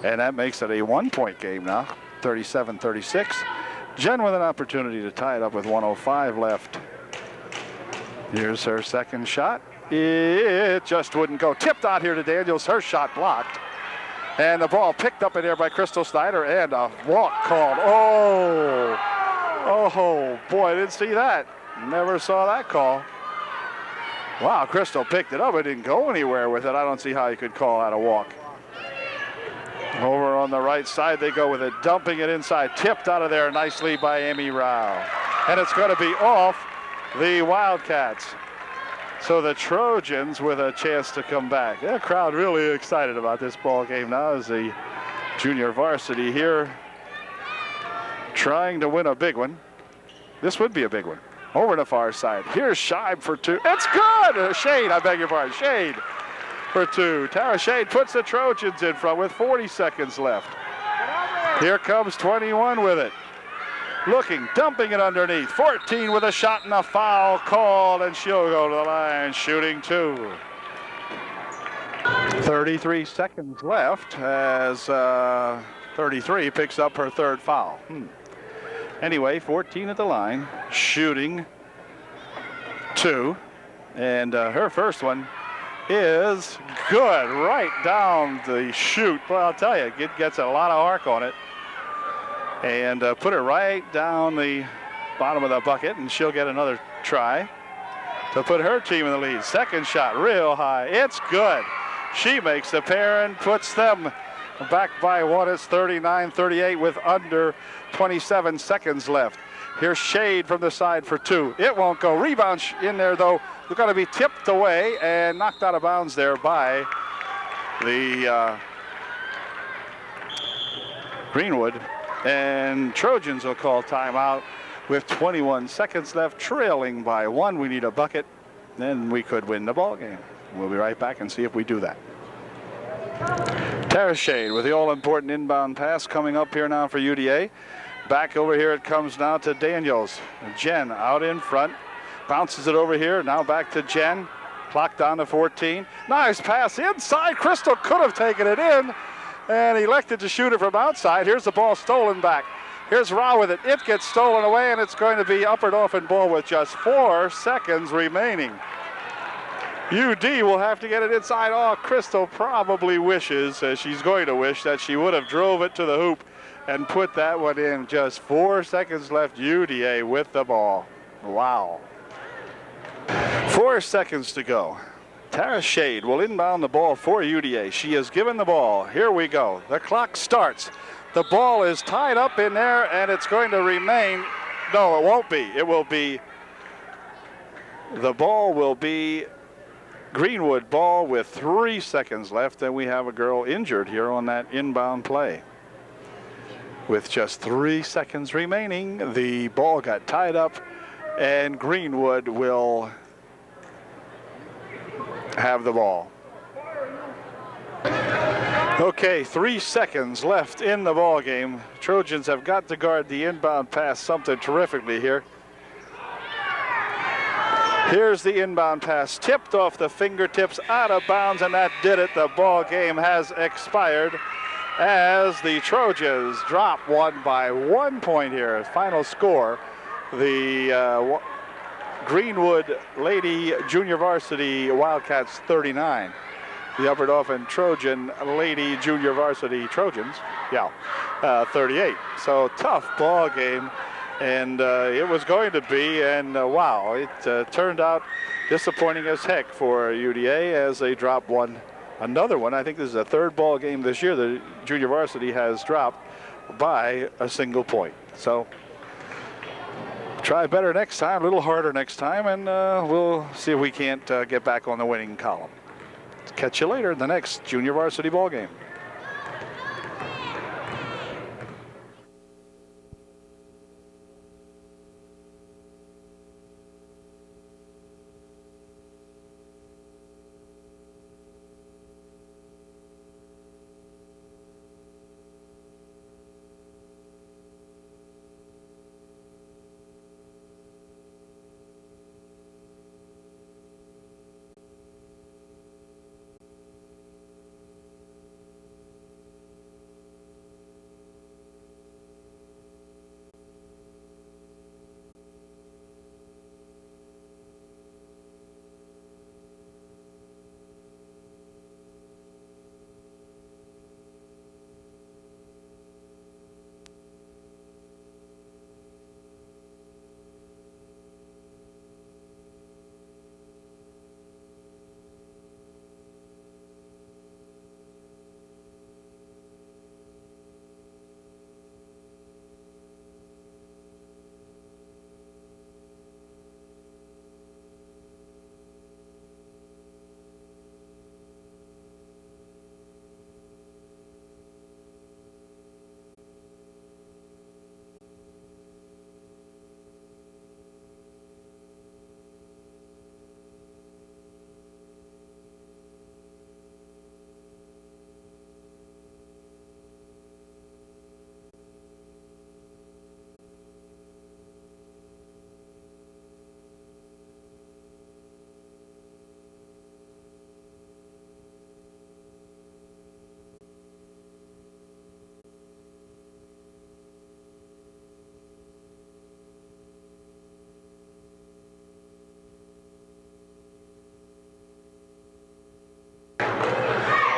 And that makes it a 1-point game now, 37-36. Jen with an opportunity to tie it up with 1:05 left. Here's her second shot. It just wouldn't go. Tipped out here to Daniels. Her shot blocked. And the ball picked up in there by Crystal Snyder, and a walk called. Oh, boy, I didn't see that. Never saw that call. Wow, Crystal picked it up. It didn't go anywhere with it. I don't see how you could call that a walk. Over on the right side, they go with it, dumping it inside. Tipped out of there nicely by Amy Rao. And it's going to be off the Wildcats. So the Trojans with a chance to come back. The crowd really excited about this ball game now as the junior varsity here trying to win a big one. This would be a big one. Over the far side. Here's Scheib for 2. It's good! Shade, I beg your pardon. Shade for 2. Tara Shade puts the Trojans in front with 40 seconds left. Here comes 21 with it. Looking, dumping it underneath. 14 with a shot and a foul called, and she'll go to the line, shooting 2. 33 seconds left as 33 picks up her 3rd foul. Anyway, 14 at the line, shooting 2. And her first one is good, right down the chute. Well, I'll tell you, it gets a lot of arc on it. And put it right down the bottom of the bucket, and she'll get another try to put her team in the lead. Second shot, real high. It's good. She makes the pair and puts them back by 1. It's 39-38 with under 27 seconds left. Here's Shade from the side for 2. It won't go. Rebound in there, though. They're going to be tipped away and knocked out of bounds there by the Greenwood. And Trojans will call timeout with 21 seconds left, trailing by 1. We need a bucket, then we could win the ball game. We'll be right back and see if we do that. Tara Shade with the all-important inbound pass coming up here now for UDA. Back over here it comes now to Daniels. Jen out in front. Bounces it over here. Now back to Jen. Clock down to 14. Nice pass inside. Crystal could have taken it in and elected to shoot it from outside. Here's the ball stolen back. Here's Rao with it. It gets stolen away, and it's going to be Upper Dauphin ball with just 4 seconds remaining. UD will have to get it inside. Oh, Crystal probably wishes, she's going to wish, that she would have drove it to the hoop and put that one in. Just 4 seconds left. UDA with the ball. Wow. 4 seconds to go. Tara Shade will inbound the ball for UDA. She is given the ball. Here we go. The clock starts. The ball is tied up in there, and it's going to remain. No, it won't be. It will be. The ball will be Greenwood ball with 3 seconds left, and we have a girl injured here on that inbound play. With just 3 seconds remaining, the ball got tied up, and Greenwood will have the ball. Okay, 3 seconds left in the ball game. Trojans have got to guard the inbound pass something terrifically here. Here's the inbound pass, tipped off the fingertips, out of bounds, and that did it. The ball game has expired as the Trojans drop one by 1 point here. Final score, the Greenwood Lady Junior Varsity Wildcats 39. The Upper Dauphin Trojan Lady Junior Varsity Trojans, 38. So tough ball game, and it was going to be, and wow, it turned out disappointing as heck for UDA as they drop another one. I think this is the third ball game this year the Junior Varsity has dropped by a single point. So try better next time, a little harder next time, and we'll see if we can't get back on the winning column. Catch you later in the next Junior Varsity ball game.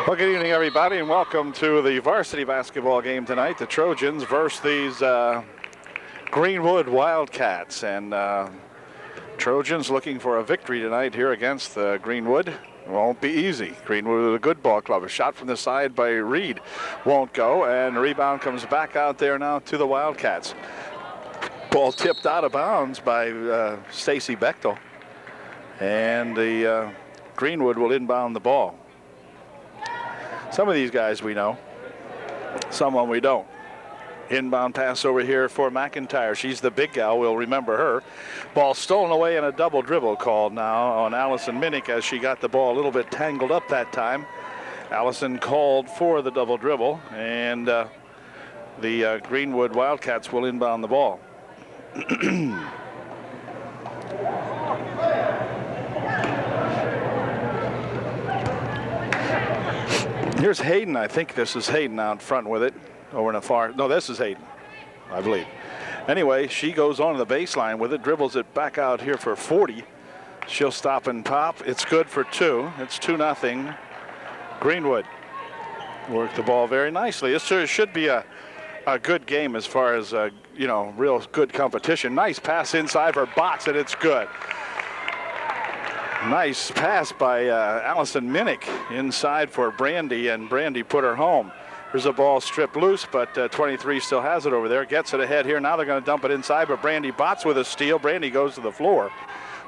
Well, good evening, everybody, and welcome to the varsity basketball game tonight. The Trojans versus these Greenwood Wildcats. And Trojans looking for a victory tonight here against Greenwood. It won't be easy. Greenwood is a good ball club. A shot from the side by Reed won't go, and the rebound comes back out there now to the Wildcats. Ball tipped out of bounds by Stacy Bechtel. And the Greenwood will inbound the ball. Some of these guys we know, some of them we don't. Inbound pass over here for McIntyre. She's the big gal. We'll remember her. Ball stolen away and a double dribble called now on Allison Minnick as she got the ball a little bit tangled up that time. Allison called for the double dribble, and the Greenwood Wildcats will inbound the ball. Here's Hayden. I think this is Hayden out front with it. Over in the far. No, this is Hayden, I believe. Anyway, she goes on to the baseline with it, dribbles it back out here for 40. She'll stop and pop. It's good for 2. It's 2-0. Greenwood worked the ball very nicely. This should be a good game as far as, real good competition. Nice pass inside for Botts, and it's good. Nice pass by Allison Minnick inside for Brandy, and Brandy put her home. There's a ball stripped loose, but 23 still has it over there. Gets it ahead here. Now they're going to dump it inside, but Brandy Botts with a steal. Brandy goes to the floor.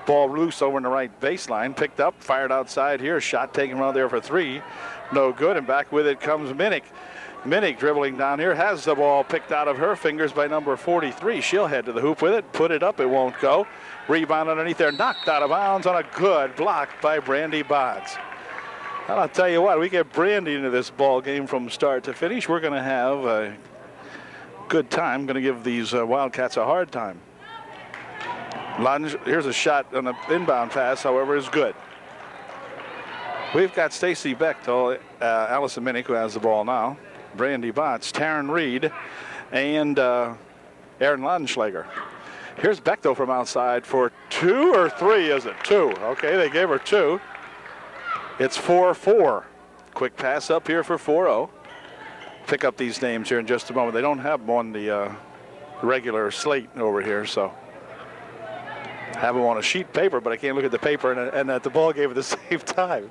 Ball loose over in the right baseline. Picked up, fired outside here. Shot taken out there for 3. No good, and back with it comes Minnick. Minnick dribbling down here, has the ball picked out of her fingers by number 43. She'll head to the hoop with it, put it up, it won't go. Rebound underneath there, knocked out of bounds on a good block by Brandy Botts. And I'll tell you what, we get Brandy into this ball game from start to finish, we're going to have a good time. Going to give these Wildcats a hard time. Lunge, here's a shot on the inbound pass, however, is good. We've got Stacy Bechtel, Allison Minnick, who has the ball now. Brandy Botts, Taryn Reed, and Erin Laudenschlager. Here's Bechtel from outside for 2 or 3, is it? 2. Okay, they gave her 2. It's 4-4. Quick pass up here for 4-0. Pick up these names here in just a moment. They don't have them on the regular slate over here, so have them on a sheet paper, but I can't look at the paper and at the ball game at the same time.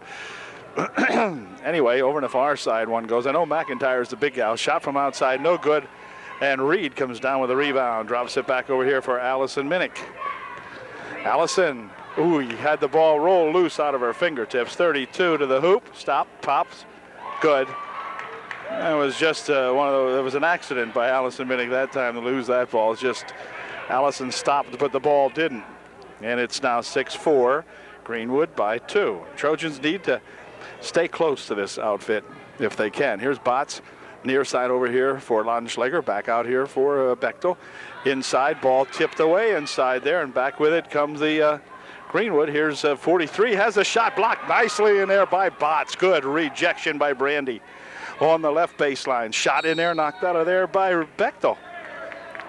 Anyway, over on the far side one goes. I know McIntyre's the big gal. Shot from outside, no good. And Reed comes down with a rebound. Drops it back over here for Allison Minnick. Allison, he had the ball roll loose out of her fingertips. 32 to the hoop. Stop, pops, good. It was just one of those. It was an accident by Allison Minnick that time to lose that ball. It's just Allison stopped, but the ball didn't. And it's now 6-4. Greenwood by 2. Trojans need to stay close to this outfit if they can. Here's Botts, near side over here for Laudenschlager. Back out here for Bechtel. Inside, ball tipped away inside there, and back with it comes the Greenwood. Here's 43, has a shot blocked nicely in there by Botts. Good rejection by Brandy on the left baseline. Shot in there, knocked out of there by Bechtel.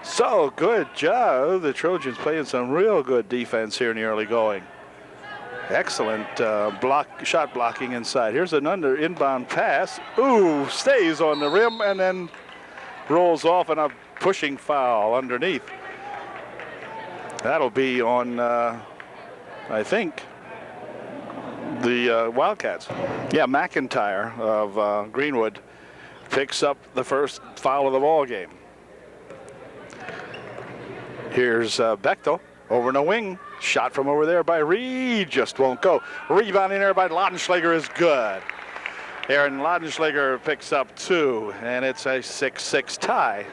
So good job. The Trojans playing some real good defense here in the early going. Excellent shot blocking inside. Here's an inbound pass. Ooh, stays on the rim and then rolls off, and a pushing foul underneath. That'll be on, I think, the Wildcats. Yeah, McIntyre of Greenwood picks up the first foul of the ball game. Here's Bechtel over in the wing. Shot from over there by Reed, just won't go. Rebound in there by Laudenschlager is good. Erin Laudenschlager picks up 2, and it's a 6-6 tie.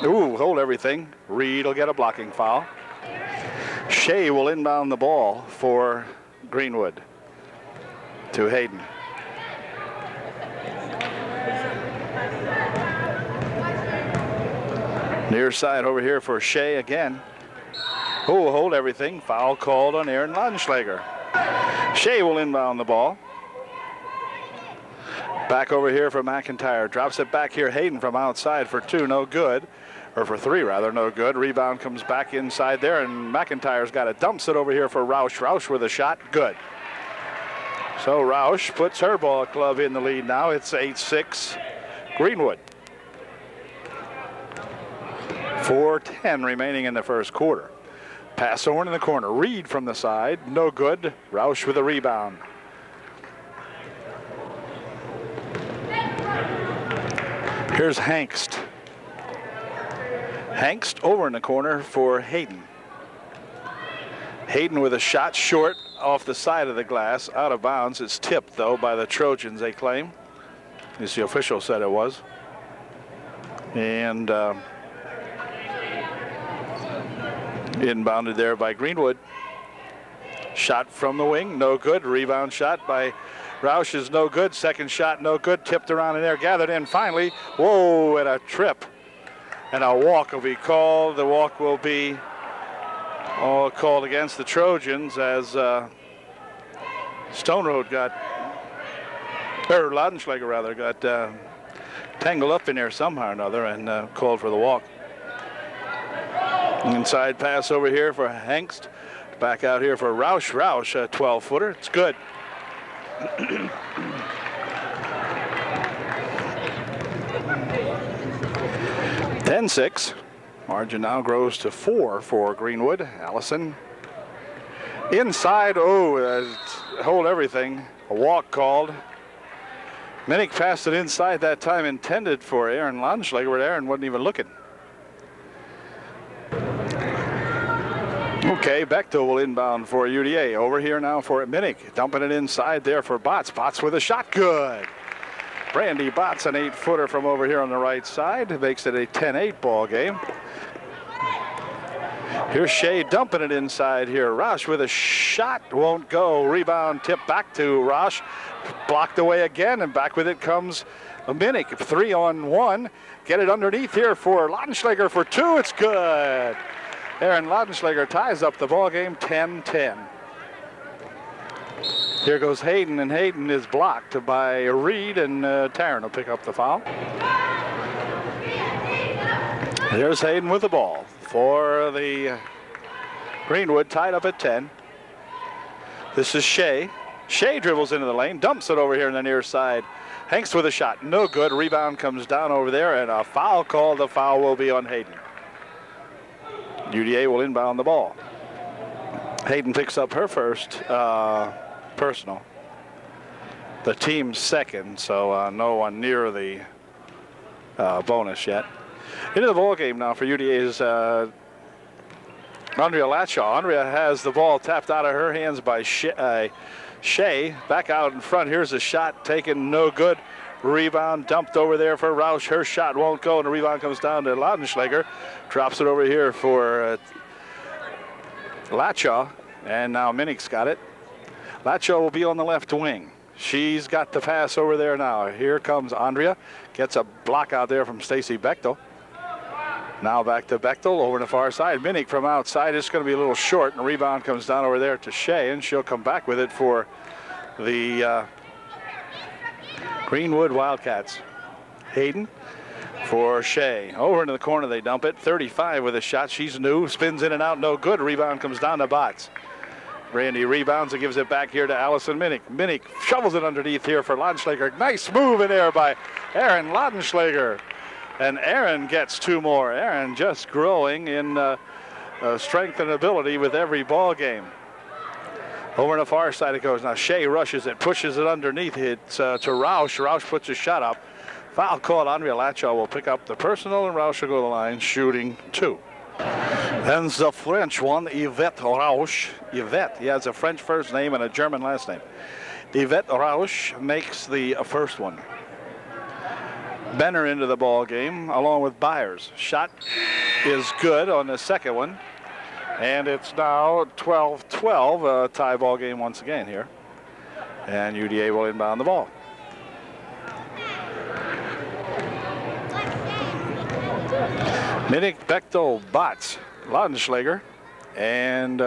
Ooh, hold everything. Reed will get a blocking foul. Shea will inbound the ball for Greenwood to Hayden. Near side over here for Shea again. Oh, hold everything. Foul called on Erin Laudenschlager. Shea will inbound the ball. Back over here for McIntyre. Drops it back here. Hayden from outside for 2, no good. Or for 3, rather, no good. Rebound comes back inside there, and McIntyre's got it. Dumps it over here for Roush. Roush with a shot. Good. So Roush puts her ball club in the lead now. It's 8-6 Greenwood. 4:10 remaining in the first quarter. Pass over in the corner. Reed from the side. No good. Roush with a rebound. Here's Hangst. Hangst over in the corner for Hayden. Hayden with a shot short off the side of the glass. Out of bounds. It's tipped, though, by the Trojans, they claim. At least the official said it was. And inbounded there by Greenwood. Shot from the wing, no good. Rebound shot by Roush is no good. Second shot, no good. Tipped around in there, gathered in finally. Whoa, and a trip. And a walk will be called. The walk will be called against the Trojans as Laudenschlager rather, got tangled up in there somehow or another and called for the walk. Inside pass over here for Hengst. Back out here for Roush. Roush, a 12-footer. It's good. 10-6. Margin now grows to 4 for Greenwood. Allison inside. Hold everything. A walk called. Minnick passed it inside that time, intended for Aaron Laudenschlager, but Aaron wasn't even looking. Okay, Bechtel will inbound for UDA. Over here now for Minnick. Dumping it inside there for Botts. Botts with a shot. Good. Brandy Botts, an 8-footer from over here on the right side. Makes it a 10-8 ball game. Here's Shea dumping it inside here. Roush with a shot. Won't go. Rebound tip back to Roush. Blocked away again, and back with it comes Minnick. 3-on-1. Get it underneath here for Laudenschlager for 2. It's good. Aaron Laudenschlager ties up the ball game 10-10. Here goes Hayden, and Hayden is blocked by Reed, and Tarrant will pick up the foul. There's Hayden with the ball for the Greenwood, tied up at 10. This is Shea. Shea dribbles into the lane, dumps it over here on the near side. Hanks with a shot, no good. Rebound comes down over there, and a foul called. The foul will be on Hayden. UDA will inbound the ball. Hayden picks up her first personal. The team's second, so no one near the bonus yet. Into the ball game now for UDA is Andrea Latshaw. Andrea has the ball tapped out of her hands by Shea. Back out in front. Here's a shot taken, no good. Rebound dumped over there for Roush. Her shot won't go, and the rebound comes down to Laudenschlager. Drops it over here for Latshaw, and now Minnick's got it. Latshaw will be on the left wing. She's got the pass over there now. Here comes Andrea. Gets a block out there from Stacy Bechtel. Now back to Bechtel over on the far side. Minnick from outside. It's going to be a little short, and the rebound comes down over there to Shea, and she'll come back with it for the Greenwood Wildcats. Hayden for Shea. Over into the corner they dump it. 35 with a shot. She's new. Spins in and out. No good. Rebound comes down to Botts. Brandy rebounds and gives it back here to Allison Minnick. Minnick shovels it underneath here for Laudenschlager. Nice move in there by Aaron Laudenschlager. And Aaron gets 2 more. Aaron just growing in strength and ability with every ball game. Over on the far side it goes. Now Shea rushes it, pushes it underneath. It's to Roush. Roush puts a shot up. Foul called. Andrea Latshaw will pick up the personal, and Roush will go to the line shooting 2. And the French one, Yvette Roush. Yvette, he has a French first name and a German last name. Yvette Roush makes the first one. Benner into the ball game along with Byers. Shot is good on the second one. And it's now 12-12, a tie ball game once again here. And UDA will inbound the ball. Minnick, Bechtel, Botts, Laudenschlager, and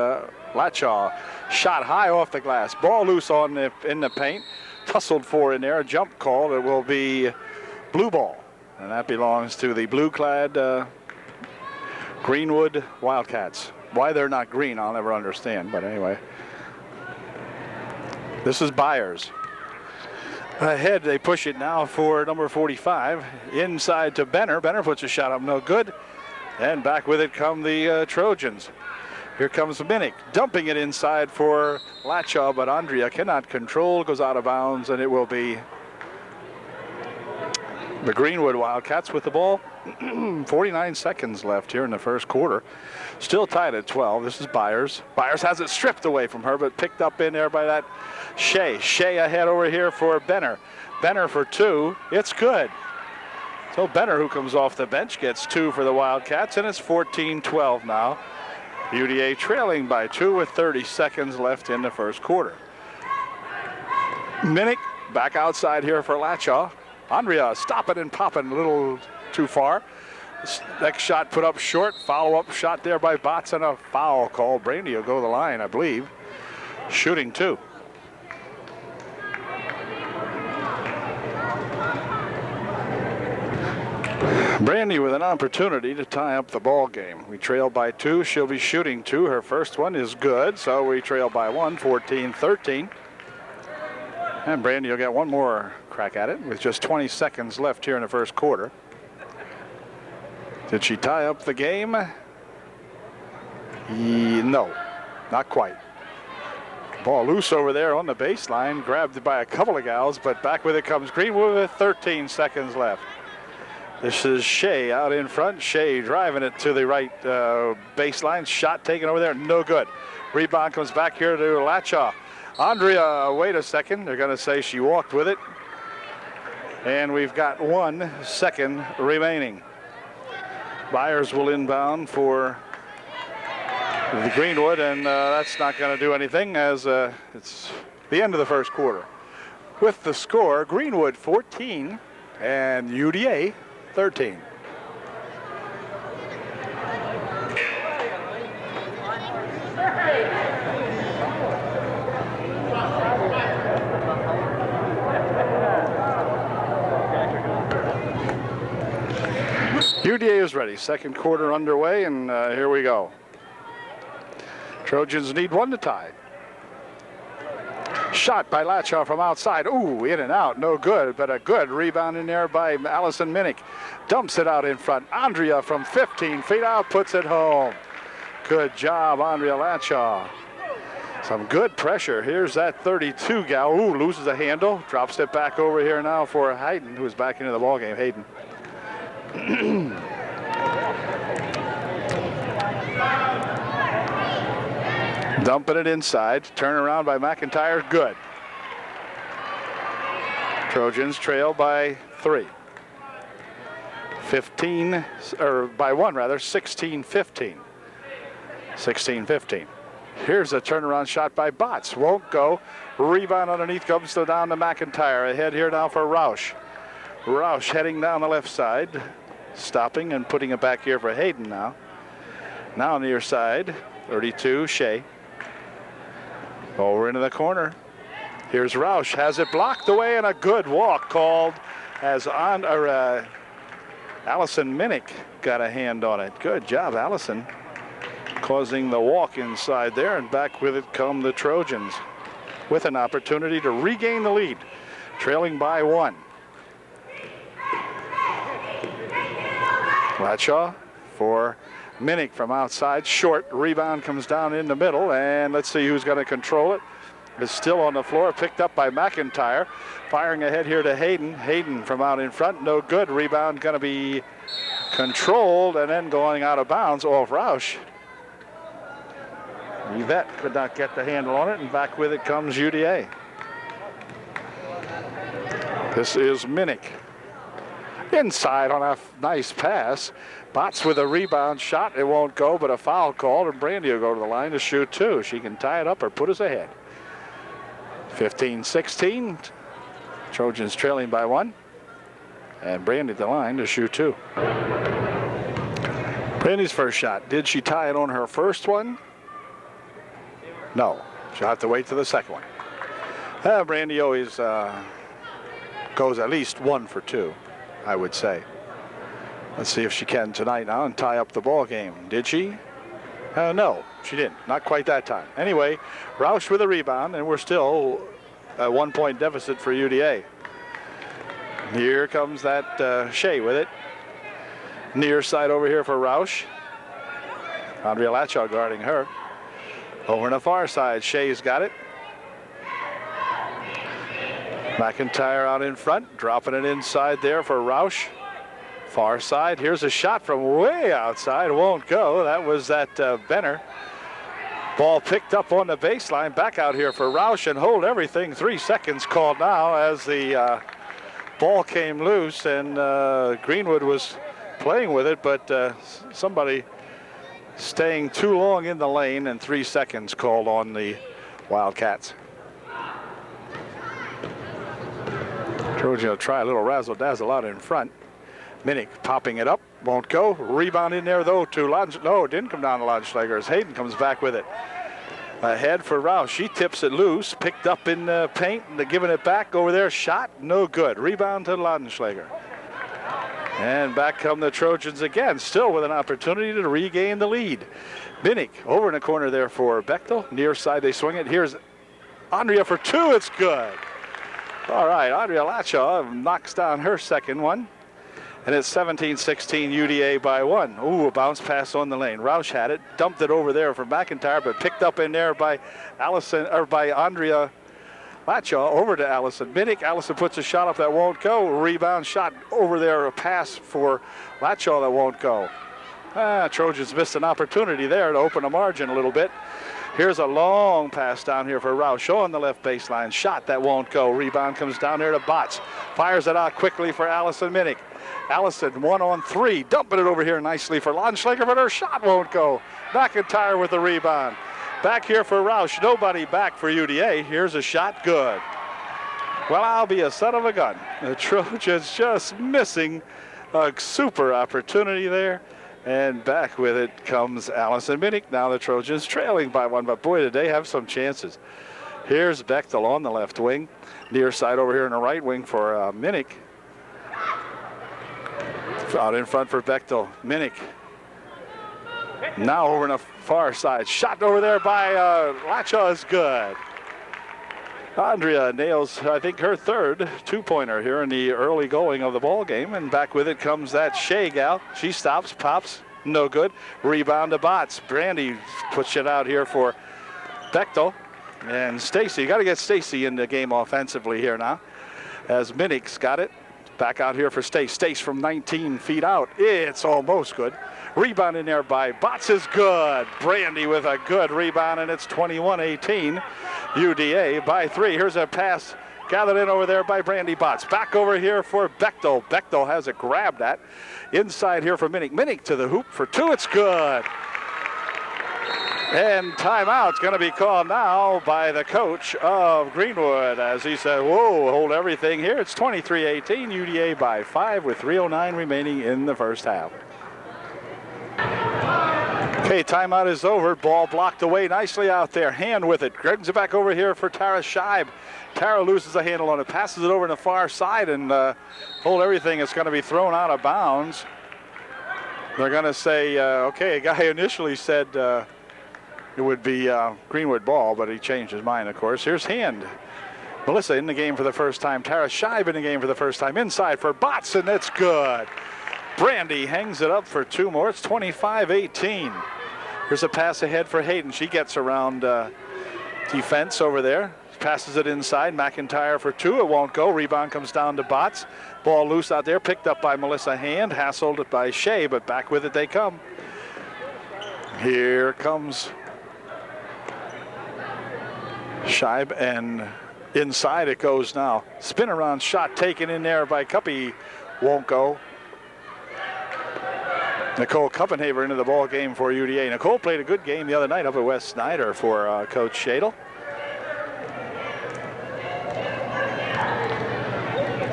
Latshaw. Shot high off the glass. Ball loose in the paint. Tussled for in there. A jump call. It will be blue ball. And that belongs to the blue-clad Greenwood Wildcats. Why they're not green, I'll never understand. But anyway. This is Byers. Ahead, they push it now for number 45. Inside to Benner. Benner puts a shot up, no good. And back with it come the Trojans. Here comes Minnick, dumping it inside for Latshaw, but Andrea cannot control, goes out of bounds, and it will be the Greenwood Wildcats with the ball. 49 seconds left here in the first quarter. Still tied at 12. This is Byers. Byers has it stripped away from her, but picked up in there by that Shea. Shea ahead over here for Benner. Benner for 2. It's good. So Benner, who comes off the bench, gets 2 for the Wildcats, and it's 14-12 now. UDA trailing by 2 with 30 seconds left in the first quarter. Minnick back outside here for Latshaw. Andrea stopping and popping a little too far. Next shot put up short. Follow-up shot there by Botts and a foul call. Brandy will go to the line, I believe. Shooting 2. Brandy with an opportunity to tie up the ball game. We trail by 2. She'll be shooting 2. Her first one is good, so we trail by 1, 14-13. And Brandy will get one more crack at it with just 20 seconds left here in the first quarter. Did she tie up the game? No, not quite. Ball loose over there on the baseline, grabbed by a couple of gals, but back with it comes Greenwood with 13 seconds left. This is Shea out in front. Shea driving it to the right baseline. Shot taken over there, no good. Rebound comes back here to Latshaw. Andrea, wait a second. They're going to say she walked with it. And we've got 1 second remaining. Byers will inbound for the Greenwood, and that's not going to do anything as it's the end of the first quarter. With the score, Greenwood 14 and UDA 13. UDA is ready. Second quarter underway, and here we go. Trojans need 1 to tie. Shot by Latshaw from outside. Ooh, in and out, no good, but a good rebound in there by Allison Minnick. Dumps it out in front. Andrea from 15 feet out puts it home. Good job, Andrea Latshaw. Some good pressure. Here's that 32 gal. Ooh, loses a handle. Drops it back over here now for Hayden, who's back into the ballgame. Hayden. Dumping it inside. Turn around by McIntyre. Good. Trojans trail by 3. 15, or by 1 rather, 16-15. 16-15. Here's a turnaround shot by Botts. Won't go. Rebound underneath comes down to McIntyre. Ahead here now for Roush. Roush heading down the left side. Stopping and putting it back here for Hayden now. Now near side. 32, Shea. Over into the corner. Here's Roush. Has it blocked away, and a good walk called as Allison Minnick got a hand on it. Good job, Allison. Causing the walk inside there, and back with it come the Trojans with an opportunity to regain the lead, trailing by 1. Latshaw for Minnick from outside. Short rebound comes down in the middle, and let's see who's going to control it. It's still on the floor, picked up by McIntyre. Firing ahead here to Hayden. Hayden from out in front, no good. Rebound going to be controlled and then going out of bounds off Roush. Yvette could not get the handle on it, and back with it comes UDA. This is Minnick. Inside on a nice pass. Botts with a rebound shot. It won't go, but a foul called, and Brandy will go to the line to shoot 2. She can tie it up or put us ahead. 15-16. Trojans trailing by 1. And Brandy at the line to shoot 2. Brandy's first shot. Did she tie it on her first one? No. She'll have to wait till the second one. Brandy always goes at least 1 for 2, I would say. Let's see if she can tonight now and tie up the ball game. Did she? No, she didn't. Not quite that time. Anyway, Roush with a rebound, and we're still a 1-point deficit for UDA. Here comes that Shea with it. Near side over here for Roush. Andrea Latshaw guarding her. Over on the far side, Shea's got it. McIntyre out in front, dropping it inside there for Roush. Far side, here's a shot from way outside, won't go. That was that Benner. Ball picked up on the baseline, back out here for Roush, and hold everything. 3 seconds called now as the ball came loose, and Greenwood was playing with it, but somebody staying too long in the lane, and 3 seconds called on the Wildcats. Trojan will try a little razzle-dazzle out in front. Minnick popping it up, won't go. Rebound in there though to no, it didn't come down to Laudenschlager as Hayden comes back with it. Ahead for Rouse. She tips it loose, picked up in the paint, and giving it back over there. Shot, no good. Rebound to Laudenschlager. And back come the Trojans again, still with an opportunity to regain the lead. Minnick over in the corner there for Bechtel. Near side they swing it. Here's Andrea for two. It's good. All right, Andrea Lachaw knocks down her second one. And it's 17-16 UDA by 1. Ooh, a bounce pass on the lane. Roush had it, dumped it over there for McIntyre, but picked up in there by Andrea Lachaw over to Allison Minnick. Allison puts a shot up that won't go. Rebound shot over there, a pass for Lachaw that won't go. Trojans missed an opportunity there to open a margin a little bit. Here's a long pass down here for Roush on the left baseline. Shot that won't go. Rebound comes down there to Botts. Fires it out quickly for Allison Minnick. Allison 1-on-3, dumping it over here nicely for Laudenschlager, but her shot won't go. McIntyre with the rebound. Back here for Roush, nobody back for UDA. Here's a shot, good. Well, I'll be a son of a gun. The Trojans just missing a super opportunity there. And back with it comes Allison Minnick. Now the Trojans trailing by 1, but boy, did they have some chances. Here's Bechtel on the left wing. Near side over here in the right wing for Minnick. Out in front for Bechtel. Minnick. Now over on the far side. Shot over there by Lachaw is good. Andrea nails, I think, her third two-pointer here in the early going of the ball game. And back with it comes that Shea gal. She stops, pops, no good. Rebound to Botts. Brandy puts it out here for Bechtel. And Stacy, you got to get Stacy in the game offensively here now. As Minnick's got it. Back out here for Stace. Stace from 19 feet out. It's almost good. Rebound in there by Botts is good. Brandy with a good rebound, and it's 21-18. UDA by 3. Here's a pass gathered in over there by Brandy Botts. Back over here for Bechtel. Bechtel has it grabbed at. Inside here for Minnick. Minnick to the hoop for 2. It's good. And timeout's going to be called now by the coach of Greenwood as he said, whoa, hold everything here. It's 23-18, UDA by 5 with 3:09 remaining in the first half. Okay, timeout is over. Ball blocked away nicely out there. Hand with it. Brings it back over here for Tara Scheib. Tara loses a handle on it, passes it over to the far side, and hold everything is going to be thrown out of bounds. They're going to say, okay, a guy initially said, it would be Greenwood ball, but he changed his mind, of course. Here's Hand. Melissa in the game for the first time. Tara Scheib in the game for the first time. Inside for Botts, and it's good. Brandy hangs it up for 2 more. It's 25-18. Here's a pass ahead for Hayden. She gets around defense over there. Passes it inside. McIntyre for 2. It won't go. Rebound comes down to Botts. Ball loose out there. Picked up by Melissa Hand. Hassled by Shea, but back with it they come. Here comes Scheib, and inside it goes now. Spin around shot taken in there by Cuppy. Won't go. Nicole Kuppenhaver into the ball game for UDA. Nicole played a good game the other night up at West Snyder for Coach Shadle.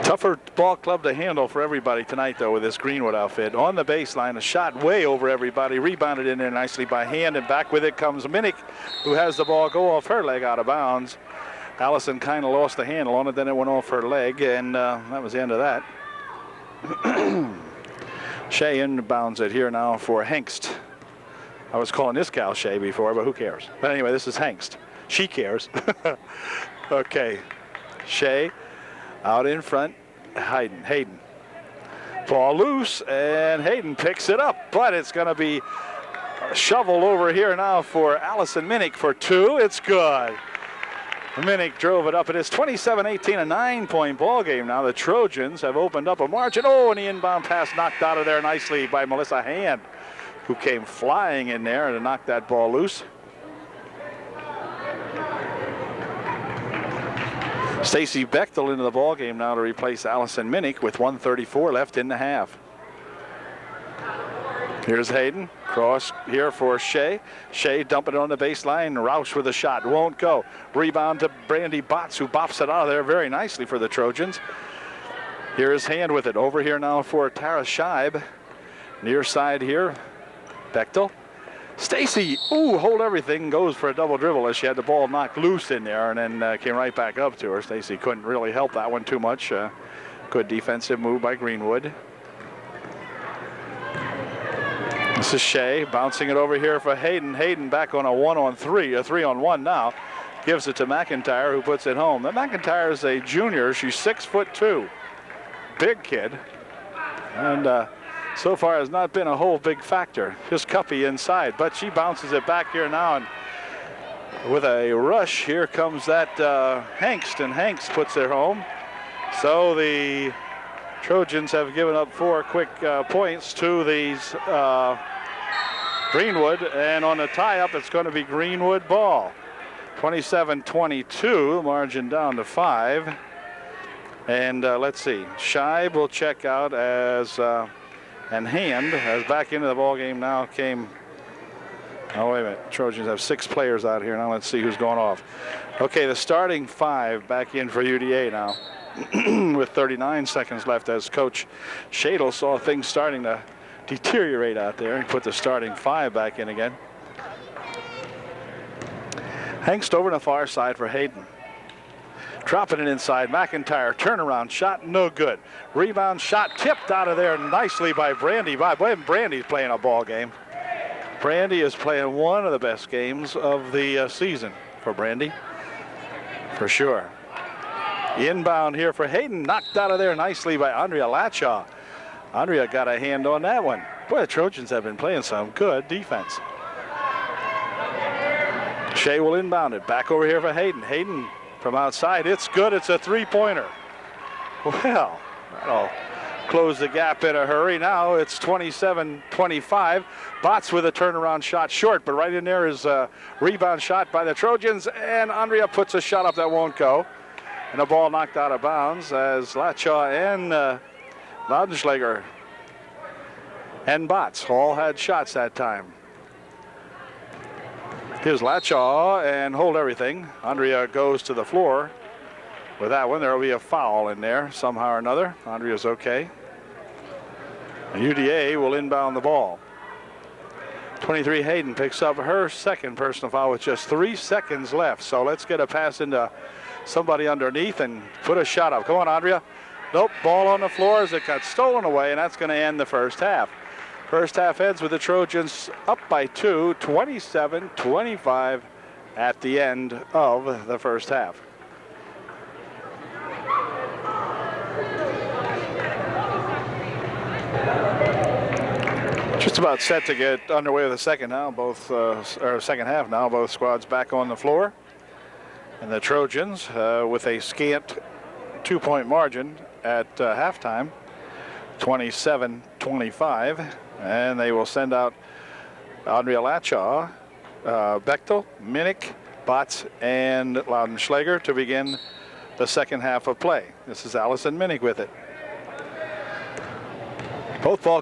Tougher ball club to handle for everybody tonight, though, with this Greenwood outfit. On the baseline, a shot way over everybody. Rebounded in there nicely by Hand, and back with it comes Minnick, who has the ball go off her leg out of bounds. Allison kind of lost the handle on it, then it went off her leg, and that was the end of that. Shea inbounds it here now for Hengst. I was calling this gal Shea before, but who cares? But anyway, this is Hengst. She cares. Okay, Shea out in front. Hayden. Ball loose, and Hayden picks it up, but it's going to be shoveled over here now for Allison Minnick for 2. It's good. Minnick drove it up. It is 27-18, a 9-point ball game now. The Trojans have opened up a margin. Oh, and the inbound pass knocked out of there nicely by Melissa Hand, who came flying in there to knock that ball loose. Stacy Bechtel into the ball game now to replace Allison Minnick with 1:34 left in the half. Here's Hayden. Cross here for Shea. Shea dumping it on the baseline. Roush with a shot. Won't go. Rebound to Brandy Botts, who bops it out of there very nicely for the Trojans. Here's Hand with it. Over here now for Tara Scheib. Near side here. Bechtel. Stacy, hold everything. Goes for a double dribble as she had the ball knocked loose in there and then came right back up to her. Stacy couldn't really help that one too much. Good defensive move by Greenwood. This is Shea bouncing it over here for Hayden. Hayden back on a 1-on-3, a 3-on-1 now. Gives it to McIntyre, who puts it home. Now, McIntyre is a junior. She's 6'2". Big kid. And so far has not been a whole big factor. Just cuppy inside. But she bounces it back here now. And with a rush, here comes that Hengst. And Hengst puts it home. So the Trojans have given up 4 quick points to these Greenwood, and on the tie-up, it's going to be Greenwood ball. 27-22, margin down to 5. And let's see, Scheib will check out as, and Hand, as back into the ball game now came, oh, wait a minute, Trojans have 6 players out here. Now let's see who's going off. Okay, the starting 5 back in for UDA now. With 39 seconds left, as Coach Shadle saw things starting to deteriorate out there. He put the starting 5 back in again. Hengst over on the far side for Hayden. Dropping it inside. McIntyre, turnaround shot, no good. Rebound shot tipped out of there nicely by Brandy. Brandy's playing a ball game. Brandy is playing one of the best games of the season for Brandy, for sure. Inbound here for Hayden, knocked out of there nicely by Andrea Latshaw. Andrea got a hand on that one. Boy, the Trojans have been playing some good defense. Shea will inbound it. Back over here for Hayden. Hayden from outside. It's good. It's a 3-pointer. Well, that'll close the gap in a hurry. Now it's 27-25. Botts with a turnaround shot short, but right in there is a rebound shot by the Trojans, and Andrea puts a shot up that won't go. And the ball knocked out of bounds as Latshaw and Laudenschlager and Botts all had shots that time. Here's Latshaw and hold everything. Andrea goes to the floor with that one. There will be a foul in there somehow or another. Andrea's okay. And UDA will inbound the ball. 23 Hayden picks up her second personal foul with just 3 seconds left. So let's get a pass into somebody underneath and put a shot up. Come on, Andrea. Nope, ball on the floor as it got stolen away, and that's going to end the first half. First half ends with the Trojans up by 2, 27-25 at the end of the first half. Just about set to get underway with the second now. Second half now. Both squads back on the floor. And the Trojans with a scant 2-point margin at halftime, 27-25. And they will send out Andrea Latshaw, Bechtel, Minnick, Botts, and Laudenschlager to begin the second half of play. This is Allison Minnick with it. Both ball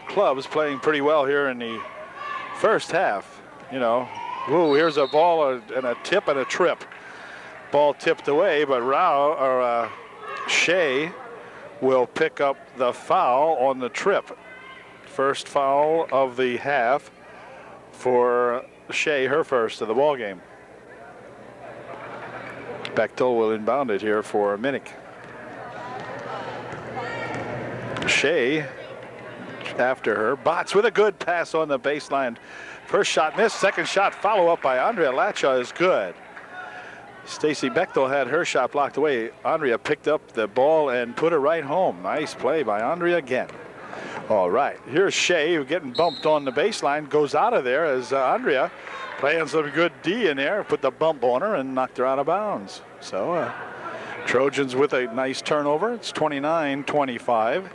clubs playing pretty well here in the first half. You know, here's a ball and a tip and a trip. Ball tipped away, but Shea will pick up the foul on the trip. First foul of the half for Shea, her first of the ball game. Bechtel will inbound it here for Minnick. Shea after her. Botts with a good pass on the baseline. First shot missed. Second shot follow up by Andrea Latshaw is good. Stacy Bechtel had her shot blocked away. Andrea picked up the ball and put it right home. Nice play by Andrea again. All right, here's Shea getting bumped on the baseline. Goes out of there as Andrea playing some good D in there. Put the bump on her and knocked her out of bounds. So Trojans with a nice turnover. It's 29-25.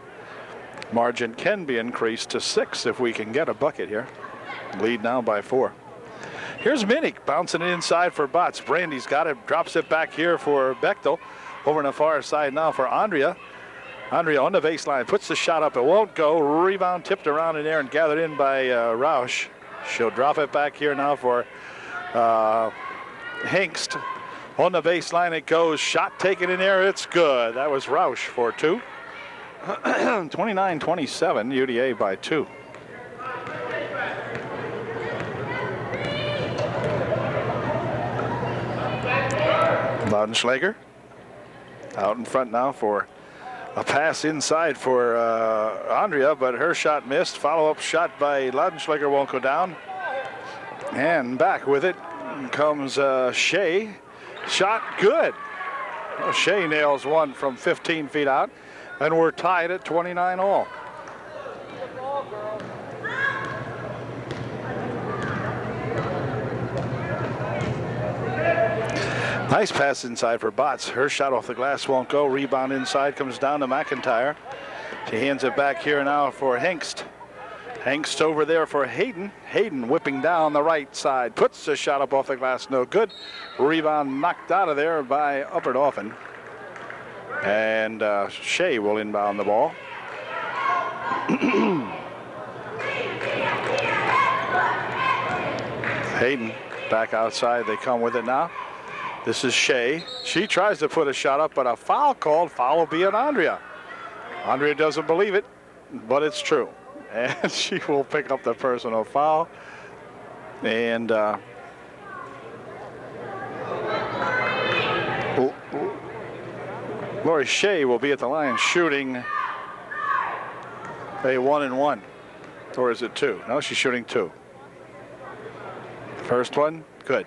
Margin can be increased to 6 if we can get a bucket here. Lead now by 4. Here's Minnick bouncing it inside for Botts. Brandy's got it, drops it back here for Bechtel. Over on the far side now for Andrea. Andrea on the baseline, puts the shot up. It won't go. Rebound tipped around in there and gathered in by Roush. She'll drop it back here now for Hengst. On the baseline it goes. Shot taken in there. It's good. That was Roush for 2. 29-27, UDA by 2. Laudenschlager out in front now for a pass inside for Andrea, but her shot missed. Follow-up shot by Laudenschlager won't go down. And back with it comes Shea. Shot good. Well, Shea nails one from 15 feet out, and we're tied at 29 all. Nice pass inside for Botts. Her shot off the glass won't go. Rebound inside comes down to McIntyre. She hands it back here now for Hengst. Hengst over there for Hayden. Hayden whipping down the right side. Puts the shot up off the glass. No good. Rebound knocked out of there by Upper Dauphin. And Shea will inbound the ball. Hayden back outside. They come with it now. This is Shea. She tries to put a shot up, but a foul called. Foul will be on Andrea. Andrea doesn't believe it, but it's true. And she will pick up the personal foul. And Lori Shea will be at the line shooting a 1-and-1. Or is it 2? No, she's shooting 2. First one, good.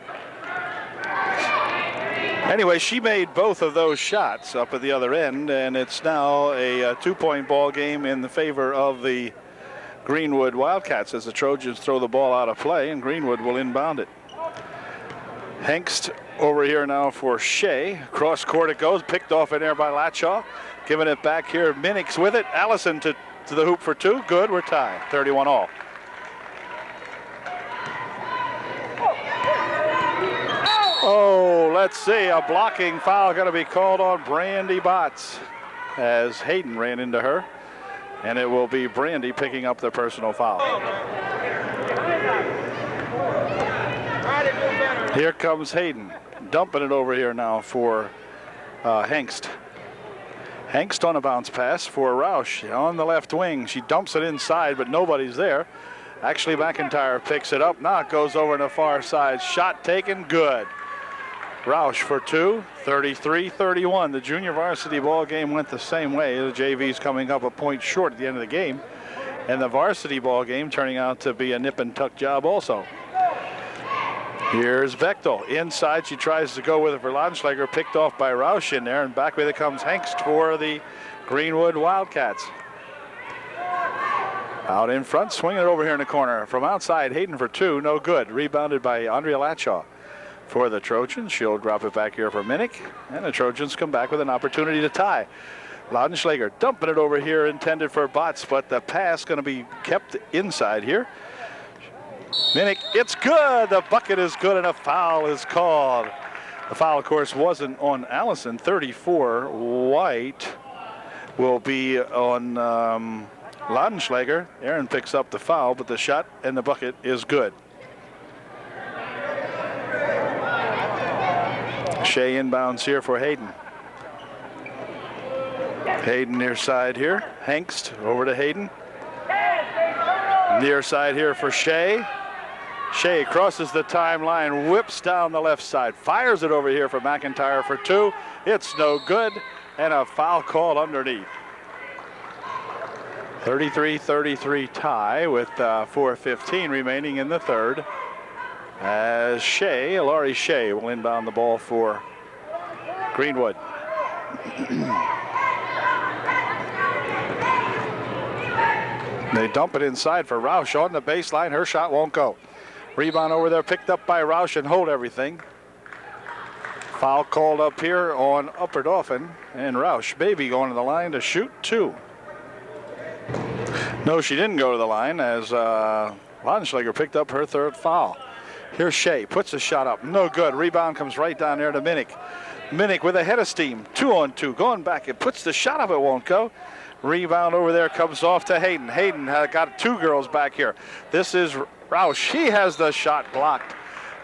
Anyway, she made both of those shots up at the other end, and it's now a 2-point ball game in the favor of the Greenwood Wildcats as the Trojans throw the ball out of play, and Greenwood will inbound it. Hengst over here now for Shea. Cross court it goes, picked off in there by Latshaw. Giving it back here, Minix with it. Allison to the hoop for 2. Good, we're tied, 31 all. Oh, let's see, a blocking foul going to be called on Brandy Botts as Hayden ran into her, and it will be Brandy picking up the personal foul. Here comes Hayden, dumping it over here now for Hengst. Hengst on a bounce pass for Roush on the left wing. She dumps it inside, but nobody's there. Actually, McIntyre picks it up. Now it goes over on the far side. Shot taken, good. Roush for 2, 33-31. The junior varsity ball game went the same way. The JV's coming up a point short at the end of the game. And the varsity ball game turning out to be a nip and tuck job also. Here's Bechtel. Inside, she tries to go with it for Laudenschlager. Picked off by Roush in there. And back with it comes Hengst for the Greenwood Wildcats. Out in front, swinging it over here in the corner. From outside, Hayden for 2, no good. Rebounded by Andrea Latshaw. For the Trojans, she'll drop it back here for Minnick, and the Trojans come back with an opportunity to tie. Laudenschlager dumping it over here, intended for Botts, but the pass going to be kept inside here. Minnick, it's good. The bucket is good, and a foul is called. The foul, of course, wasn't on Allison. 34, White will be on Laudenschlager. Aaron picks up the foul, but the shot and the bucket is good. Shea inbounds here for Hayden. Hayden near side here. Hengst over to Hayden. Near side here for Shea. Shea crosses the timeline, whips down the left side, fires it over here for McIntyre for 2. It's no good, and a foul called underneath. 33-33 tie with 4:15 remaining in the third. As Laurie Shea will inbound the ball for Greenwood. They dump it inside for Roush on the baseline. Her shot won't go. Rebound over there picked up by Roush and hold everything. Foul called up here on Upper Dauphin, and Roush maybe going to the line to shoot 2. No, she didn't go to the line as Laudenschlager picked up her 3rd foul. Here's Shea, puts a shot up, no good. Rebound comes right down there to Minnick. Minnick with a head of steam. 2-on-2. Going back. It puts the shot up. It won't go. Rebound over there comes off to Hayden. Hayden got two girls back here. This is Roush. She has the shot blocked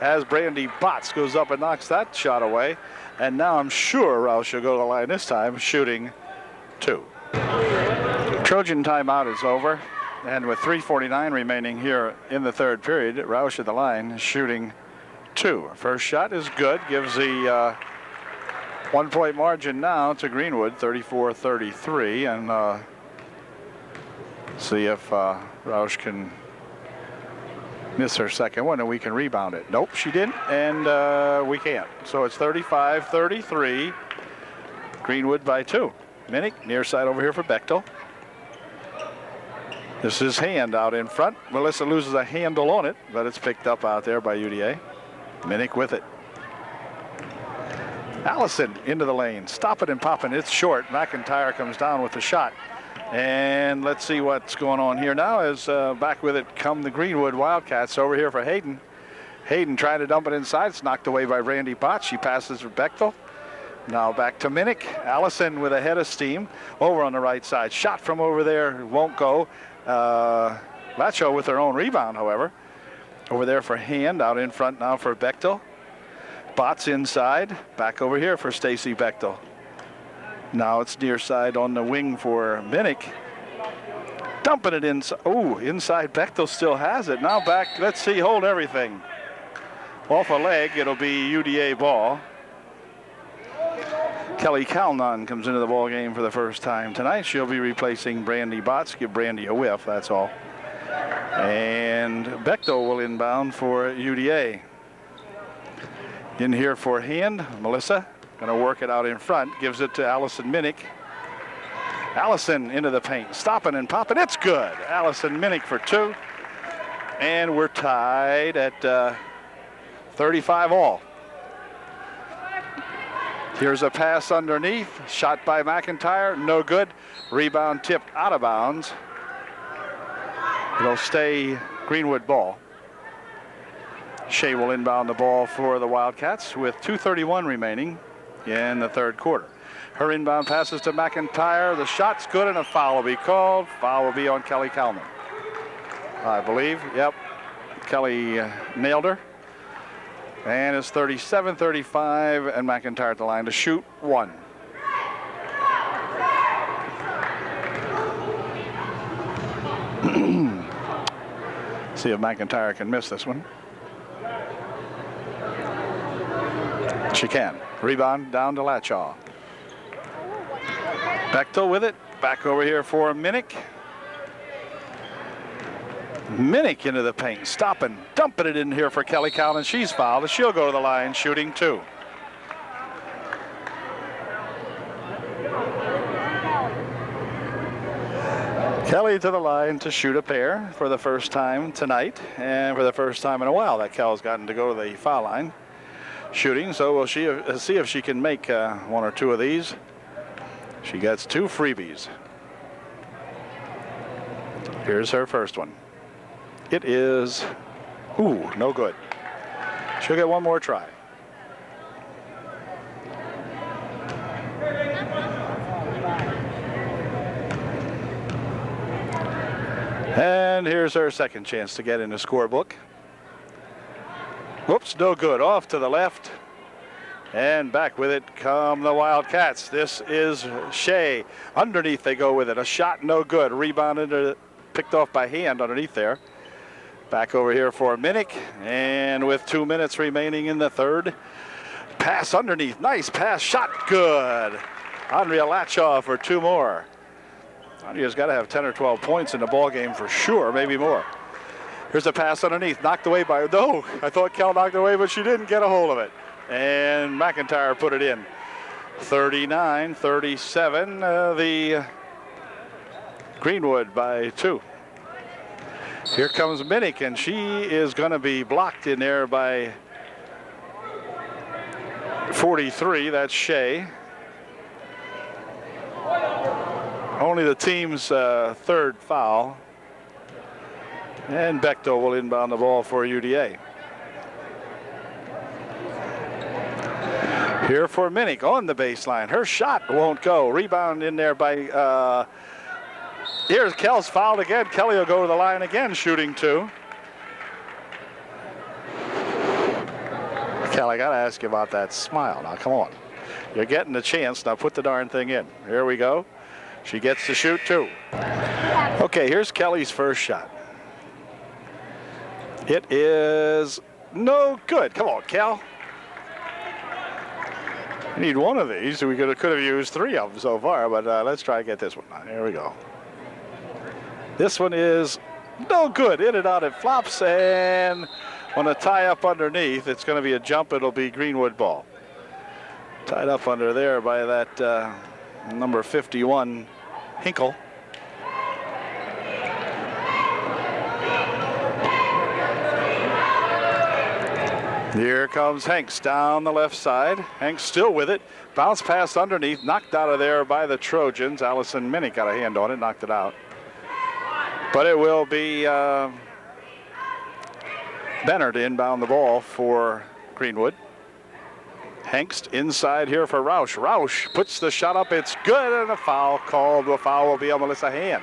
as Brandy Botts goes up and knocks that shot away. And now I'm sure Roush will go to the line this time, shooting 2. Trojan timeout is over. And with 3:49 remaining here in the third period, Roush at the line shooting 2. First shot is good. Gives the 1-point margin now to Greenwood, 34-33. And see if Roush can miss her second one and we can rebound it. Nope, she didn't, and we can't. So it's 35-33. Greenwood by 2. Minnick near side over here for Bechtel. This is Hand out in front. Melissa loses a handle on it, but it's picked up out there by UDA. Minnick with it. Allison into the lane. Stop it and pop it. It's short. McIntyre comes down with the shot. And let's see what's going on here now as back with it come the Greenwood Wildcats over here for Hayden. Hayden trying to dump it inside. It's knocked away by Randy Botts. She passes for Bechtel. Now back to Minnick. Allison with a head of steam over on the right side. Shot from over there won't go. Lacho with her own rebound, however. Over there for Hand. Out in front now for Bechtel. Botts inside. Back over here for Stacy Bechtel. Now it's near side on the wing for Minnick. Dumping it inside. Oh, inside Bechtel still has it. Now back. Let's see. Hold everything. Off a leg. It'll be UDA ball. Kelly Calnon comes into the ball game for the first time tonight. She'll be replacing Brandy Botts. Give Brandy a whiff, that's all. And Bechtel will inbound for UDA. In here for Hand, Melissa going to work it out in front. Gives it to Allison Minnick. Allison into the paint, stopping and popping. It's good. Allison Minnick for 2. And we're tied at 35 all. Here's a pass underneath. Shot by McIntyre. No good. Rebound tipped out of bounds. It'll stay Greenwood ball. Shea will inbound the ball for the Wildcats with 2:31 remaining in the third quarter. Her inbound passes to McIntyre. The shot's good and a foul will be called. Foul will be on Kelly Calnon, I believe. Yep. Kelly nailed her. And it's 37-35, and McIntyre at the line to shoot 1. See if McIntyre can miss this one. She can. Rebound down to Lachaw. Bechtel with it. Back over here for Minnick. Minnick into the paint, stopping, dumping it in here for Kelly Calnon. She's fouled. She'll go to the line, shooting 2. Kelly to the line to shoot a pair for the first time tonight, and for the first time in a while that Kel's gotten to go to the foul line shooting. So we'll see if she can make 1 or 2 of these. She gets 2 freebies. Here's her first one. It is, no good. She'll get 1 more try. And here's her second chance to get in the scorebook. Whoops, no good. Off to the left. And back with it come the Wildcats. This is Shea. Underneath they go with it. A shot, no good. Rebounded, picked off by Hand underneath there. Back over here for Minnick, and with 2 minutes remaining in the third. Pass underneath, nice pass, shot good. Andrea Lachaw for 2 more. Andrea's got to have 10 or 12 points in the ball game for sure, maybe more. Here's a pass underneath, knocked away by, no, I thought Kel knocked it away, but she didn't get a hold of it. And McIntyre put it in. 39-37, the Greenwood by 2. Here comes Minnick, and she is going to be blocked in there by 43. That's Shea. Only the team's third foul. And Bechtel will inbound the ball for UDA. Here for Minnick on the baseline. Her shot won't go. Rebound in there by, here's Kell's fouled again. Kelly will go to the line again, shooting 2. Kel, I got to ask you about that smile. Now, come on. You're getting the chance. Now, put the darn thing in. Here we go. She gets to shoot 2. Okay, here's Kelly's first shot. It is no good. Come on, Kel. We need one of these. We could have used 3 of them so far, but let's try to get this one. Here we go. This one is no good. In and out it flops, and on a tie up underneath, it's going to be a jump. It'll be Greenwood ball. Tied up under there by that number 51, Hinkle. Here comes Hanks down the left side. Hanks still with it. Bounce pass underneath. Knocked out of there by the Trojans. Allison Minnick got a hand on it. Knocked it out. But it will be Benner to inbound the ball for Greenwood. Hanks inside here for Roush. Roush puts the shot up. It's good, and a foul called. The foul will be on Melissa Hand.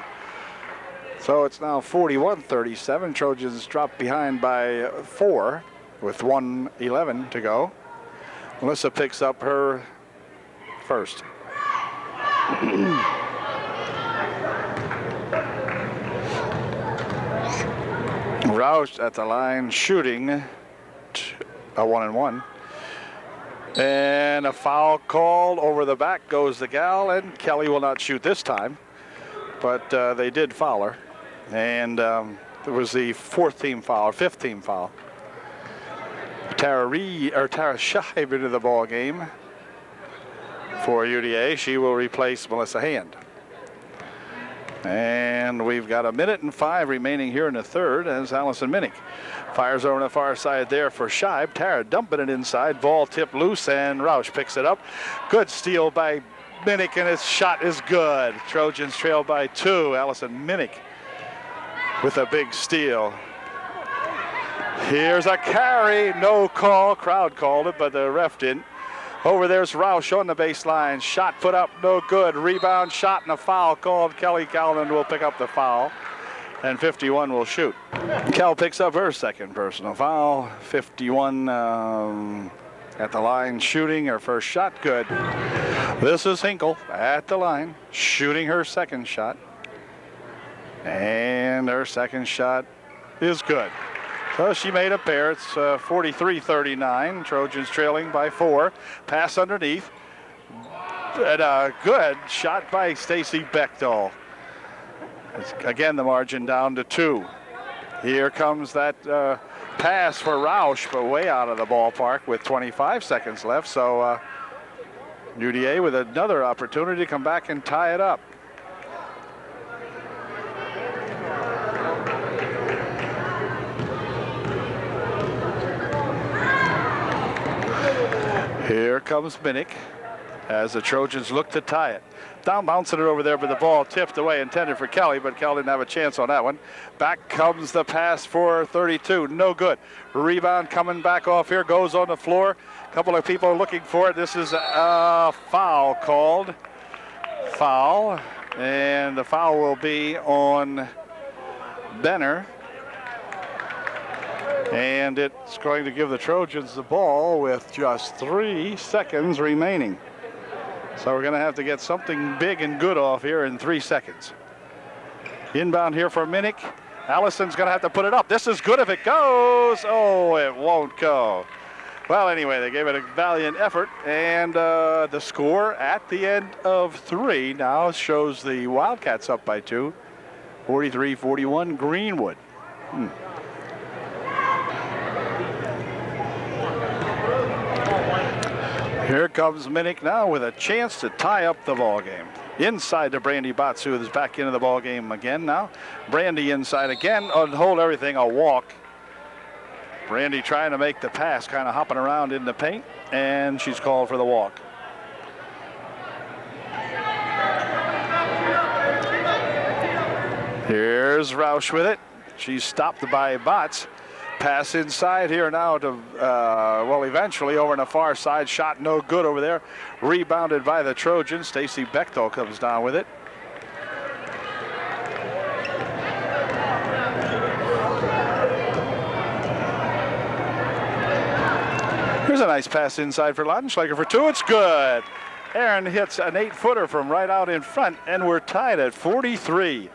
So it's now 41-37. Trojans drop behind by 4 with 1:11 to go. Melissa picks up her first. Roush at the line shooting a 1-and-1. And a foul called. Over the back goes the gal, and Kelly will not shoot this time. But they did foul her. And it was the 4th team foul, 5th team foul. Tara Scheib into the ball game for UDA. She will replace Melissa Hand. And we've got 1:05 remaining here in the third as Allison Minnick fires over on the far side there for Scheib. Tara dumping it inside. Ball tipped loose, and Roush picks it up. Good steal by Minnick, and his shot is good. Trojans trail by 2. Allison Minnick with a big steal. Here's a carry. No call. Crowd called it, but the ref didn't. Over there's Roush on the baseline. Shot put up, no good. Rebound, shot, and a foul called. Kelly Calnon will pick up the foul, and 51 will shoot. Kel picks up her second personal foul. 51 at the line, shooting her first shot. Good. This is Hinkle at the line, shooting her second shot. And her second shot is good. So she made a pair. It's 43-39. Trojans trailing by 4. Pass underneath. And a good shot by Stacy Bechtel. Again, the margin down to 2. Here comes that pass for Roush, but way out of the ballpark with 25 seconds left. So UDA with another opportunity to come back and tie it up. Here comes Minnick as the Trojans look to tie it. Down bouncing it over there, but the ball tipped away, intended for Kelly, but Kelly didn't have a chance on that one. Back comes the pass for 32. No good. Rebound coming back off here, goes on the floor. A couple of people looking for it. This is a foul called. Foul. And the foul will be on Benner. And it's going to give the Trojans the ball with just 3 seconds remaining. So we're going to have to get something big and good off here in 3 seconds. Inbound here for Minnick. Allison's going to have to put it up. This is good if it goes. Oh, it won't go. Well, anyway, they gave it a valiant effort. And the score at the end of 3 now shows the Wildcats up by 2. 43-41 Greenwood. Here comes Minnick now with a chance to tie up the ball game. Inside to Brandy Batsu, who's back into the ball game again now. Brandy inside again, hold everything, a walk. Brandy trying to make the pass, kind of hopping around in the paint, and she's called for the walk. Here's Roush with it. She's stopped by Botts. Pass inside here now to, well, eventually over on the far side. Shot no good over there. Rebounded by the Trojans. Stacy Bechtel comes down with it. Here's a nice pass inside for Lautenschläger for two. It's good. Aaron hits an 8-footer from right out in front, and we're tied at 43.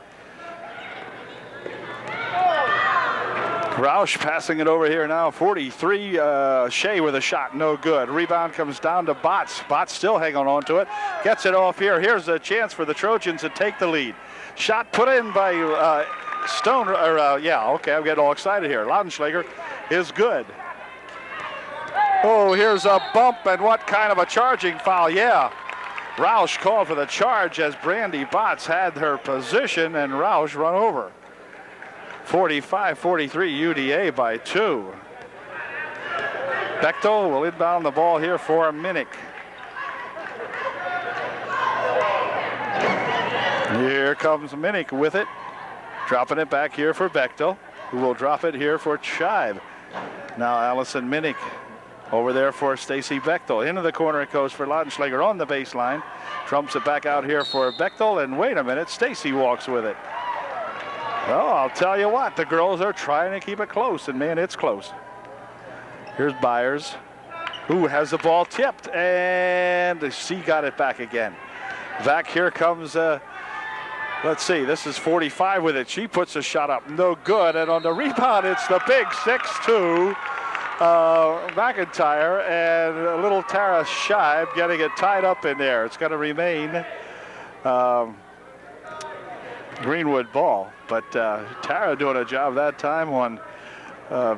Roush passing it over here now, 43. Shea with a shot, no good. Rebound comes down to Botts. Botts still hanging on to it. Gets it off here. Here's a chance for the Trojans to take the lead. Shot put in by Stone. Yeah, okay, I'm getting all excited here. Lautenschläger is good. Oh, here's a bump, and what kind of a charging foul? Yeah. Roush called for the charge as Brandy Botts had her position, and Roush run over. 45-43 UDA by 2. Bechtel will inbound the ball here for Minnick. Here comes Minnick with it. Dropping it back here for Bechtel, who will drop it here for Scheib. Now Allison Minnick over there for Stacy Bechtel. Into the corner it goes for Lautenschläger on the baseline. Trumps it back out here for Bechtel, and wait a minute, Stacy walks with it. Well, I'll tell you what, the girls are trying to keep it close, and man, it's close. Here's Byers, who has the ball tipped, and she got it back again. Back here comes, let's see, this is 45 with it. She puts a shot up, no good, and on the rebound, it's the big 6'2", McIntyre, and a little Tara Scheib getting it tied up in there. It's going to remain Greenwood ball, but Tara doing a job that time on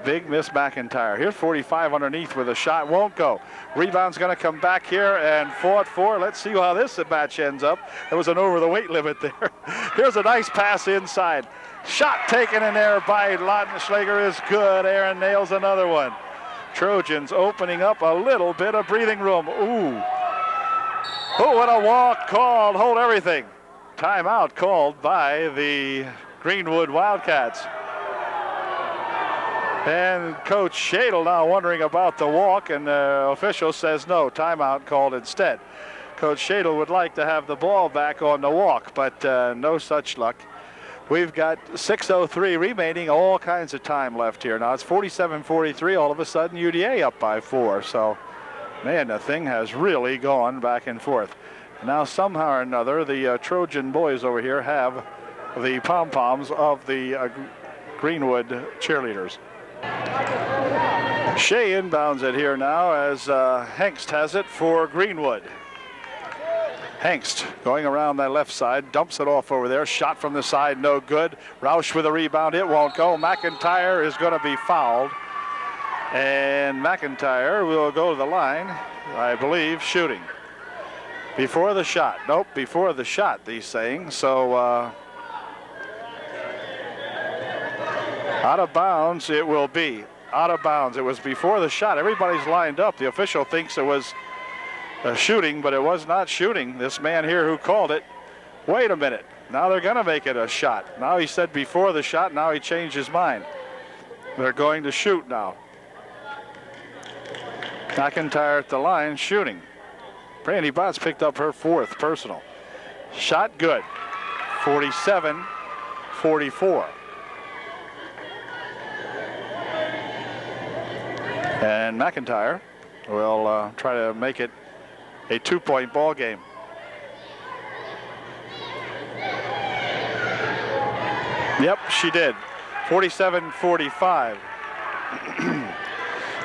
big Miss McIntyre. Here's 45 underneath with a shot, won't go. Rebound's going to come back here and fought for. Let's see how this match ends up. There was an over the weight limit there. Here's a nice pass inside. Shot taken in there by Lautenschläger is good. Aaron nails another one. Trojans opening up a little bit of breathing room. Ooh. Oh, what a walk called. Hold everything. Timeout called by the Greenwood Wildcats. And Coach Shadle now wondering about the walk, and the official says no, timeout called instead. Coach Shadle would like to have the ball back on the walk, but no such luck. We've got 6:03 remaining, all kinds of time left here. Now it's 47-43, all of a sudden UDA up by 4. So, man, the thing has really gone back and forth. Now somehow or another, the Trojan boys over here have the pom-poms of the Greenwood cheerleaders. Shea inbounds it here now as Hengst has it for Greenwood. Hengst going around that left side, dumps it off over there. Shot from the side, no good. Roush with a rebound, it won't go. McIntyre is going to be fouled. And McIntyre will go to the line, I believe, shooting. Before the shot. Nope, before the shot, he's saying. So, out of bounds it will be. Out of bounds. It was before the shot. Everybody's lined up. The official thinks it was shooting, but it was not shooting. This man here who called it. Wait a minute. Now they're going to make it a shot. Now he said before the shot. Now he changed his mind. They're going to shoot now. McIntyre at the line shooting. Brandy Botts picked up her 4th personal. Shot good. 47-44. And McIntyre will try to make it a 2-point ball game. Yep, she did. 47-45.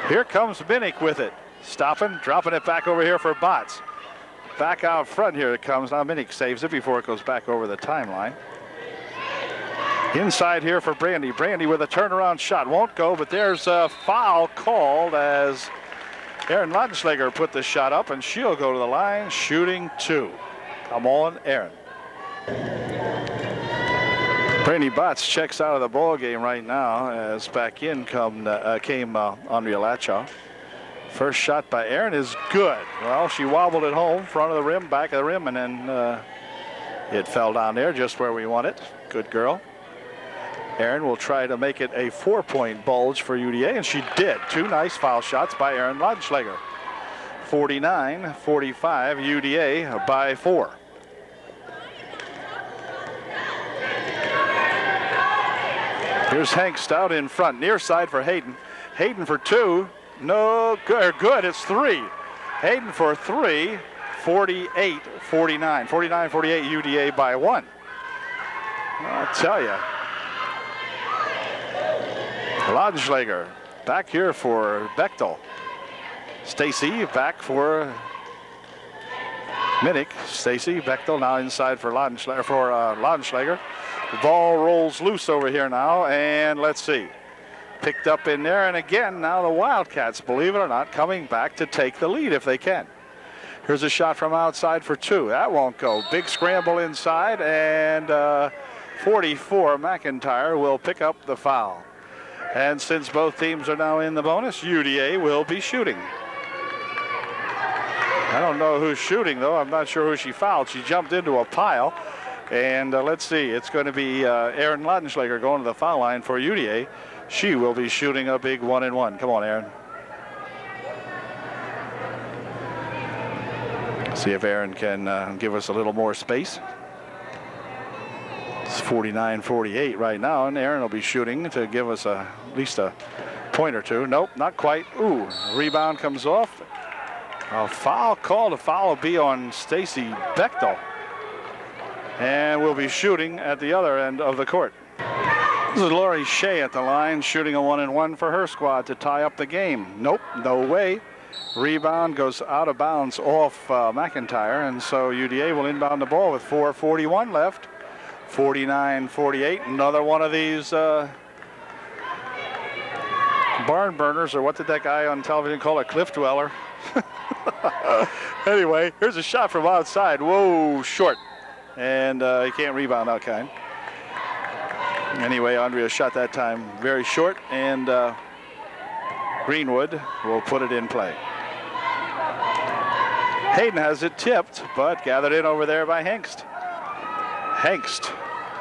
Here comes Minnick with it. Stopping, dropping it back over here for Botts. Back out front here it comes. Now Minnick saves it before it goes back over the timeline. Inside here for Brandy. Brandy with a turnaround shot. Won't go, but there's a foul called as Erin Lautenschläger put the shot up, and she'll go to the line shooting 2. Come on, Erin. Brandy Botts checks out of the ball game right now as back in came Andrea Lachow. First shot by Erin is good. Well, she wobbled it home, front of the rim, back of the rim, and then it fell down there just where we want it. Good girl. Aaron will try to make it a 4-point bulge for UDA, and she did. 2 nice foul shots by Aaron Laudenschlager. 49-45, UDA by 4. Here's Hengst out in front, near side for Hayden. Hayden for 2, no good, good, it's 3. Hayden for 3, 48-49. 49-48, UDA by 1. I'll tell you. Laudenschlager back here for Bechtel. Stacy back for Minnick. Stacy, Bechtel now inside for Laudenschlager. The ball rolls loose over here now, and let's see. Picked up in there, and again, now the Wildcats, believe it or not, coming back to take the lead if they can. Here's a shot from outside for 2. That won't go. Big scramble inside, and 44, McIntyre will pick up the foul. And since both teams are now in the bonus, UDA will be shooting. I don't know who's shooting, though. I'm not sure who she fouled. She jumped into a pile. And let's see, it's going to be Aaron Laudenschlager going to the foul line for UDA. She will be shooting a big 1-and-1. Come on, Aaron. See if Aaron can give us a little more space. It's 49-48 right now, and Aaron will be shooting to give us at least a point or two. Nope, not quite. Ooh, rebound comes off. A foul called. A foul will be on Stacy Bechtel. And we'll be shooting at the other end of the court. This is Lori Shea at the line, shooting a 1-and-1 for her squad to tie up the game. Nope, no way. Rebound goes out of bounds off McIntyre, and so UDA will inbound the ball with 4:41 left. 49-48. Another one of these barn burners, or what did that guy on television call it? Cliff dweller. Anyway, here's a shot from outside. Whoa, short. And he can't rebound that kind. Anyway, Andrea shot that time very short, and Greenwood will put it in play. Hayden has it tipped, but gathered in over there by Hengst. Hengst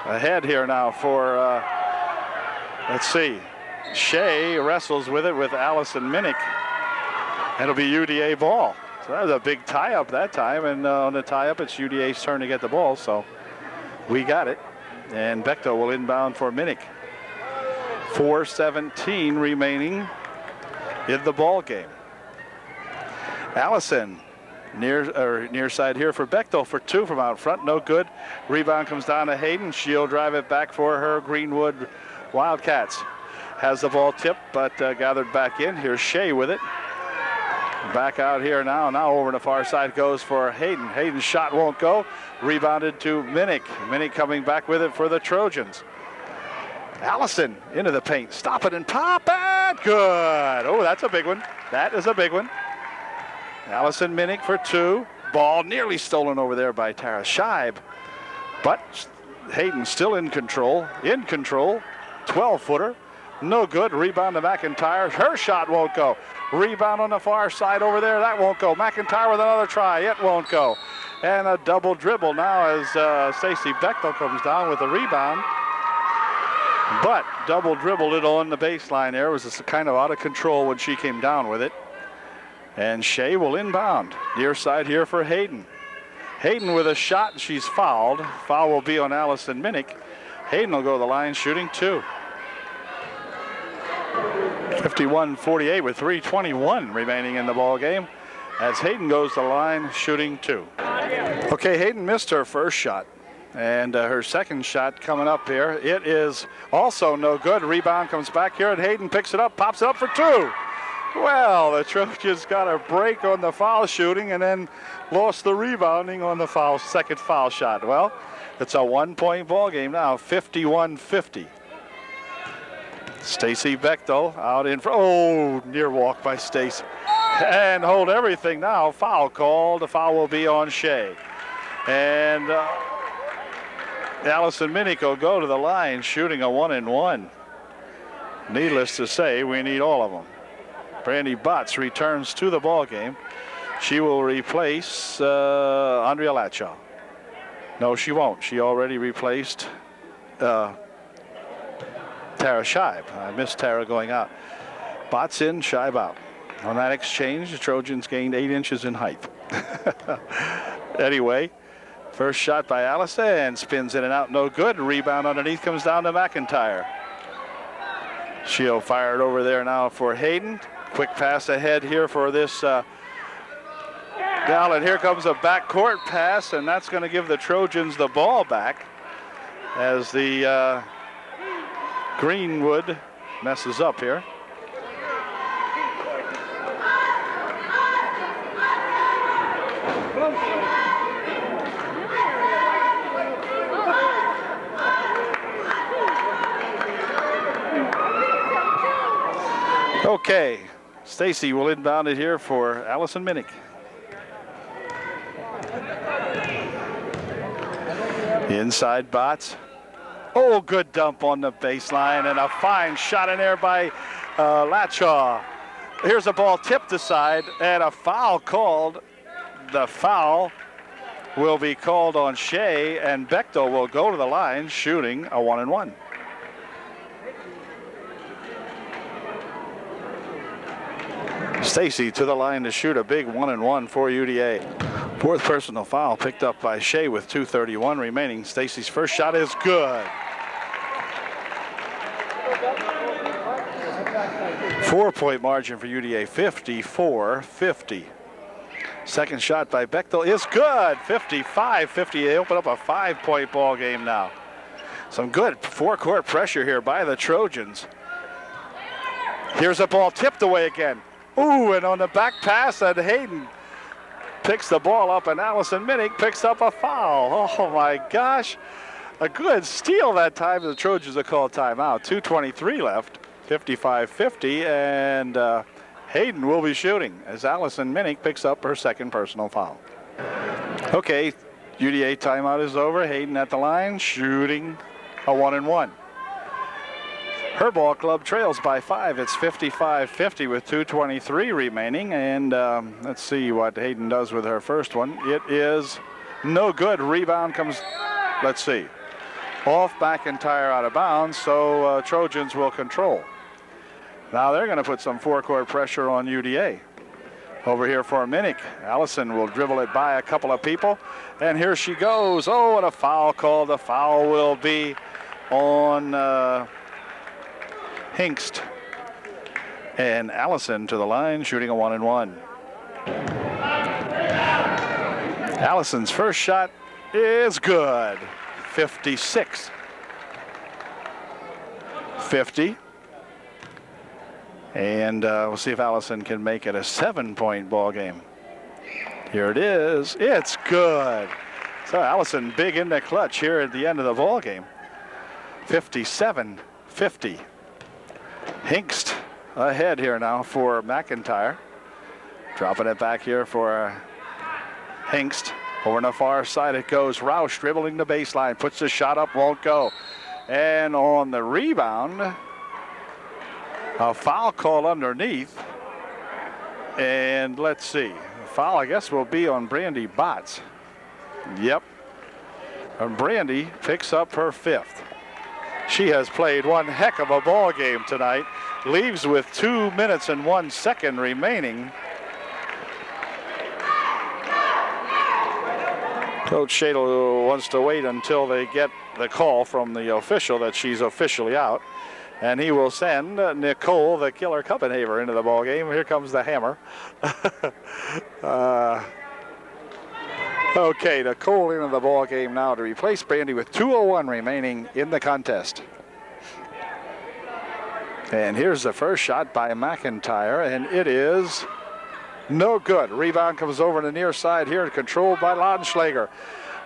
ahead here now for, let's see, Shea wrestles with it with Allison Minnick. It'll be UDA ball. So that was a big tie-up that time, and on the tie-up, it's UDA's turn to get the ball, so we got it. And Bechtel will inbound for Minnick. 4:17 remaining in the ball game. Allison near side here for Bechtel for 2 from out front, no good. Rebound comes down to Hayden. She'll drive it back for her Greenwood Wildcats. Has the ball tipped, but gathered back in. Here's Shea with it. Back out here now. Now over to the far side goes for Hayden. Hayden's shot won't go. Rebounded to Minnick. Minnick coming back with it for the Trojans. Allison into the paint. Stop it and pop it. Good. Oh, that's a big one. That is a big one. Allison Minnick for 2. Ball nearly stolen over there by Tara Scheib. But Hayden still in control. 12-footer. No good. Rebound to McIntyre. Her shot won't go. Rebound on the far side over there. That won't go. McIntyre with another try. It won't go. And a double dribble now as Stacy Bechtel comes down with a rebound. But double dribbled it on the baseline there. It was just kind of out of control when she came down with it. And Shea will inbound. Near side here for Hayden. Hayden with a shot. She's fouled. Foul will be on Allison Minnick. Hayden will go to the line shooting 2. 51-48 with 3:21 remaining in the ball game as Hayden goes to the line shooting 2. Okay, Hayden missed her first shot, and her second shot coming up here. It is also no good. Rebound comes back here, and Hayden picks it up, pops it up for 2. Well, the Trojans got a break on the foul shooting and then lost the rebounding on the second foul shot. Well, it's a 1-point ball game now, 51-50. Stacy Bechtel out in front. Oh, near walk by Stacy. And hold everything now. Foul called. The foul will be on Shea. And Allison Minnick will go to the line shooting a 1-and-1. Needless to say, we need all of them. Brandy Butts returns to the ball game. She will replace Andrea Latshaw. No, she won't. She already replaced Tara Scheib. I missed Tara going out. Bots in, Scheib out. On that exchange, the Trojans gained 8 inches in height. Anyway, first shot by Allison, spins in and out, no good. Rebound underneath comes down to McIntyre. She'll fire it over there now for Hayden. Quick pass ahead here for this Gal, and here comes a backcourt pass, and that's going to give the Trojans the ball back as the Greenwood messes up here. Okay, Stacy will inbound it here for Allison Minnick. Inside Bots. Oh, good dump on the baseline and a fine shot in there by Latshaw. Here's a ball tipped aside and a foul called. The foul will be called on Shea, and Bechtel will go to the line shooting a 1-and-1. Stacy to the line to shoot a big 1-and-1 for UDA. Fourth personal foul picked up by Shea with 2:31 remaining. Stacy's first shot is good. 4-point margin for UDA, 54-50. Second shot by Bechtel is good, 55-50. They open up a 5-point ball game now. Some good forecourt pressure here by the Trojans. Here's a ball tipped away again. Ooh, and on the back pass, and Hayden picks the ball up, and Allison Minnick picks up a foul. Oh my gosh. A good steal that time. The Trojans are called timeout. 2:23 left, 55-50, and Hayden will be shooting as Allison Minnick picks up her second personal foul. Okay, UDA timeout is over. Hayden at the line, shooting a 1-and-1. Her ball club trails by 5. It's 55-50 with 2:23 remaining. And let's see what Hayden does with her first one. It is no good. Rebound comes, let's see, off McIntyre out of bounds. So Trojans will control. Now they're going to put some forecourt pressure on UDA. Over here for Minnick. Allison will dribble it by a couple of people. And here she goes. Oh, and a foul call. The foul will be on Hingst. And Allison to the line, shooting a 1-and-1. Allison's first shot is good. 56-50. And we'll see if Allison can make it a 7-point ball game. Here it is. It's good. So Allison big in the clutch here at the end of the ball game. 57-50. Hingst ahead here now for McIntyre. Dropping it back here for Hingst. Over on the far side it goes. Roush dribbling the baseline. Puts the shot up, won't go. And on the rebound, a foul call underneath. And let's see. The foul, I guess, will be on Brandy Bots. Yep. And Brandy picks up her 5th. She has played one heck of a ball game tonight. Leaves with 2 minutes and 1 second remaining. Coach Shadle wants to wait until they get the call from the official that she's officially out. And he will send Nicole, the killer Kuppenhaver, into the ball game. Here comes the hammer. Okay, Nicole into the ball game now to replace Brandy with 2:01 remaining in the contest. And here's the first shot by McIntyre, and it is no good. Rebound comes over to the near side here, controlled by Laudenschlager.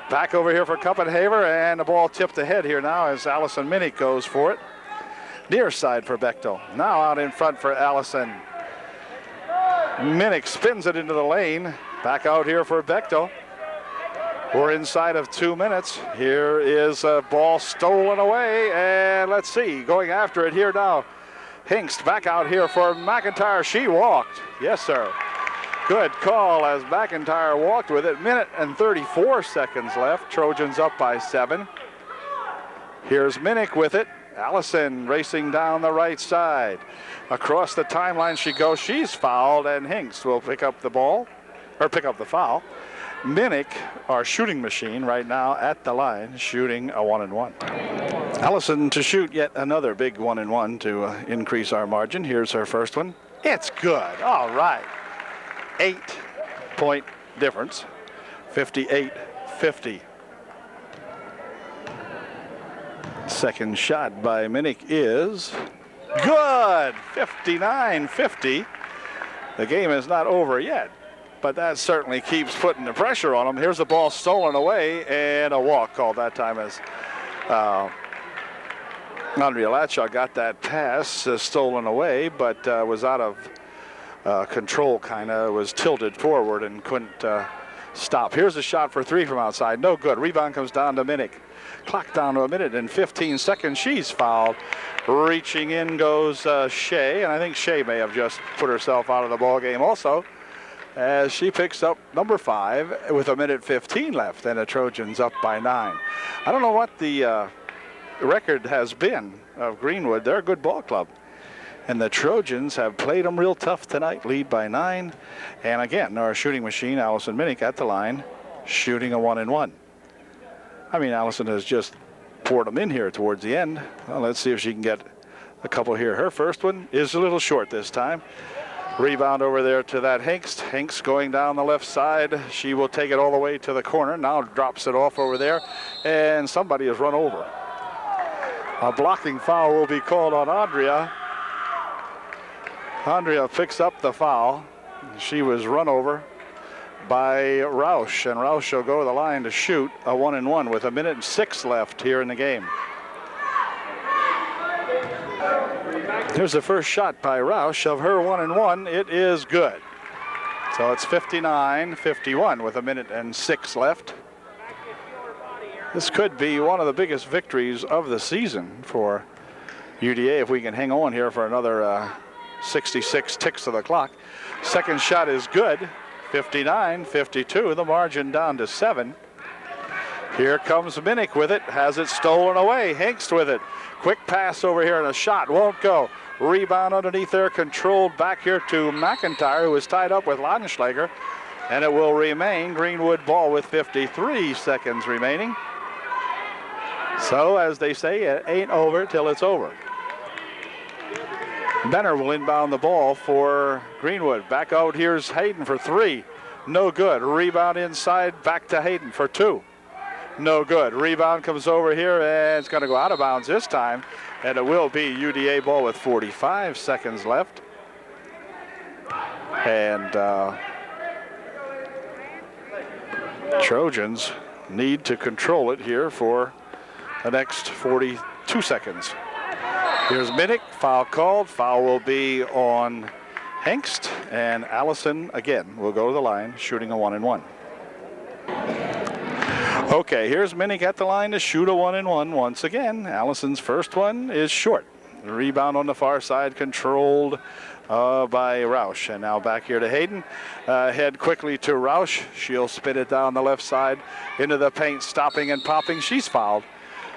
Back over here for Kuppenhaver, and the ball tipped ahead here now as Allison Minnick goes for it. Near side for Bechtel. Now out in front for Allison. Minnick spins it into the lane. Back out here for Bechtel. We're inside of 2 minutes. Here is a ball stolen away, and let's see, going after it here now. Hingst back out here for McIntyre. She walked. Yes, sir. Good call as McIntyre walked with it. Minute and 34 seconds left. Trojans up by 7. Here's Minnick with it. Allison racing down the right side. Across the timeline she goes. She's fouled, and Hinks will pick up the ball, or pick up the foul. Minnick, our shooting machine right now at the line, shooting a 1-and-1. Allison to shoot yet another big 1-and-1 to increase our margin. Here's her first one. It's good. All right. 8-point difference. 58-50. Second shot by Minnick is good. 59-50. The game is not over yet, but that certainly keeps putting the pressure on them. Here's the ball stolen away, and a walk called that time as Andrea Latshaw got that pass stolen away, but was out of control, kind of was tilted forward and couldn't stop. Here's a shot for three from outside. No good. Rebound comes down to Minnick. Clock down to 1 minute and 15 seconds. She's fouled. Reaching in goes Shea, and I think Shea may have just put herself out of the ball game also, as she picks up number 5 with 1:15 left, and the Trojans up by 9. I don't know what the record has been of Greenwood. They're a good ball club, and the Trojans have played them real tough tonight, lead by 9. And again, our shooting machine, Allison Minnick, at the line, shooting a 1-and-1. I mean, Allison has just poured them in here towards the end. Well, let's see if she can get a couple here. Her first one is a little short this time. Rebound over there to that Hinks. Hinks going down the left side. She will take it all the way to the corner. Now drops it off over there, and somebody has run over. A blocking foul will be called on Andrea. Andrea picks up the foul. She was run over by Roush, and Roush will go to the line to shoot a 1-and-1 with 1:06 left here in the game. Here's the first shot by Roush of her 1-and-1. It is good. So it's 59-51 with 1:06 left. This could be one of the biggest victories of the season for UDA if we can hang on here for another 66 ticks of the clock. Second shot is good. 59-52, the margin down to 7. Here comes Minnick with it, has it stolen away. Hinks with it. Quick pass over here, and a shot won't go. Rebound underneath there, controlled back here to McIntyre, who is tied up with Laudenschlager, and it will remain Greenwood ball with 53 seconds remaining. So, as they say, it ain't over till it's over. Benner will inbound the ball for Greenwood. Back out, here's Hayden for 3. No good. Rebound inside, back to Hayden for 2. No good. Rebound comes over here, and it's going to go out of bounds this time. And it will be UDA ball with 45 seconds left. And Trojans need to control it here for the next 42 seconds. Here's Minnick, foul called. Foul will be on Hengst, and Allison again will go to the line, shooting a 1-and-1. Okay, here's Minnick at the line to shoot a 1-and-1 once again. Allison's first one is short. The rebound on the far side controlled by Roush, and now back here to Hayden. Head quickly to Roush. She'll spin it down the left side into the paint, stopping and popping. She's fouled.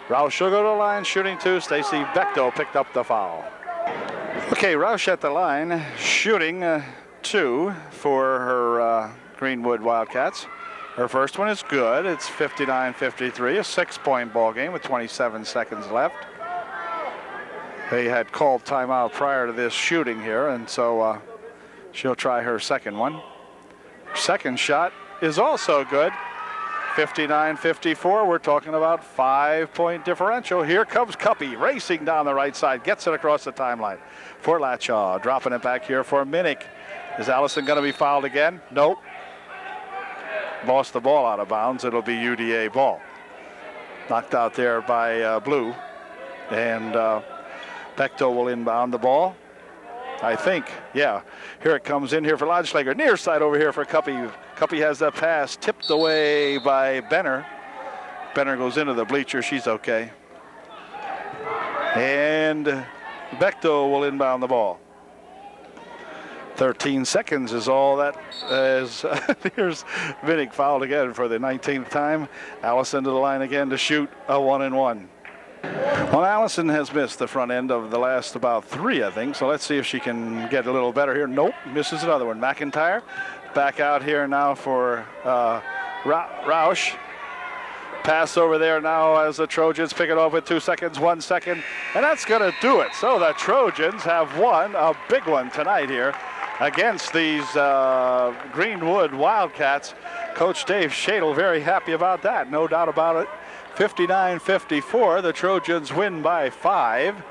Roush will go to the line, shooting 2. Stacy Bechtel picked up the foul. Okay, Roush at the line, shooting 2 for her Greenwood Wildcats. Her first one is good. It's 59-53, a 6-point ball game with 27 seconds left. They had called timeout prior to this shooting here, and so she'll try her second one. Second shot is also good. 59-54, we're talking about 5-point differential. Here comes Cuppy racing down the right side, gets it across the timeline for Latshaw, dropping it back here for Minnick. Is Allison going to be fouled again? Nope. Lost the ball out of bounds. It'll be UDA ball. Knocked out there by Blue, and Bechtel will inbound the ball. I think, yeah. Here it comes in here for Laudenschlager. Near side over here for Cuppy. Cuppy has the pass tipped away by Benner. Benner goes into the bleacher. She's okay. And Bechtel will inbound the ball. 13 seconds is all that is. Here's Minnick fouled again for the 19th time. Allison to the line again to shoot a 1-and-1. Well, Allison has missed the front end of the last about 3, I think. So let's see if she can get a little better here. Nope, misses another one. McIntyre back out here now for Roush. Pass over there now as the Trojans pick it off with 2 seconds, 1 second, and that's going to do it. So the Trojans have won a big one tonight here against these Greenwood Wildcats. Coach Dave Shadle very happy about that, no doubt about it. 59-54, the Trojans win by 5.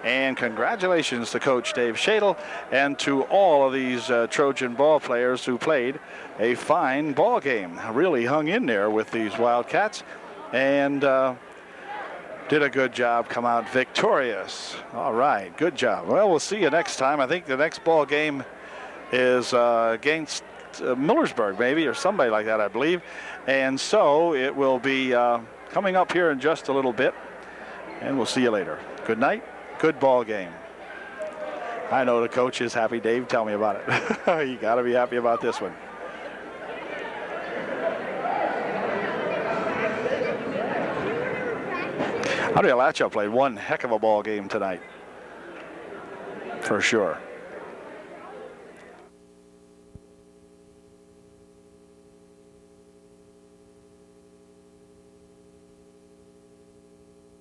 And congratulations to Coach Dave Shadle and to all of these Trojan ball players who played a fine ball game. Really hung in there with these Wildcats and did a good job, come out victorious. All right, good job. Well, we'll see you next time. I think the next ball game is against Millersburg maybe, or somebody like that, I believe. And so it will be coming up here in just a little bit, and we'll see you later. Good night. Good ball game. I know the coach is happy. Dave, tell me about it. You got to be happy about this one. Appalachia played one heck of a ball game tonight, for sure.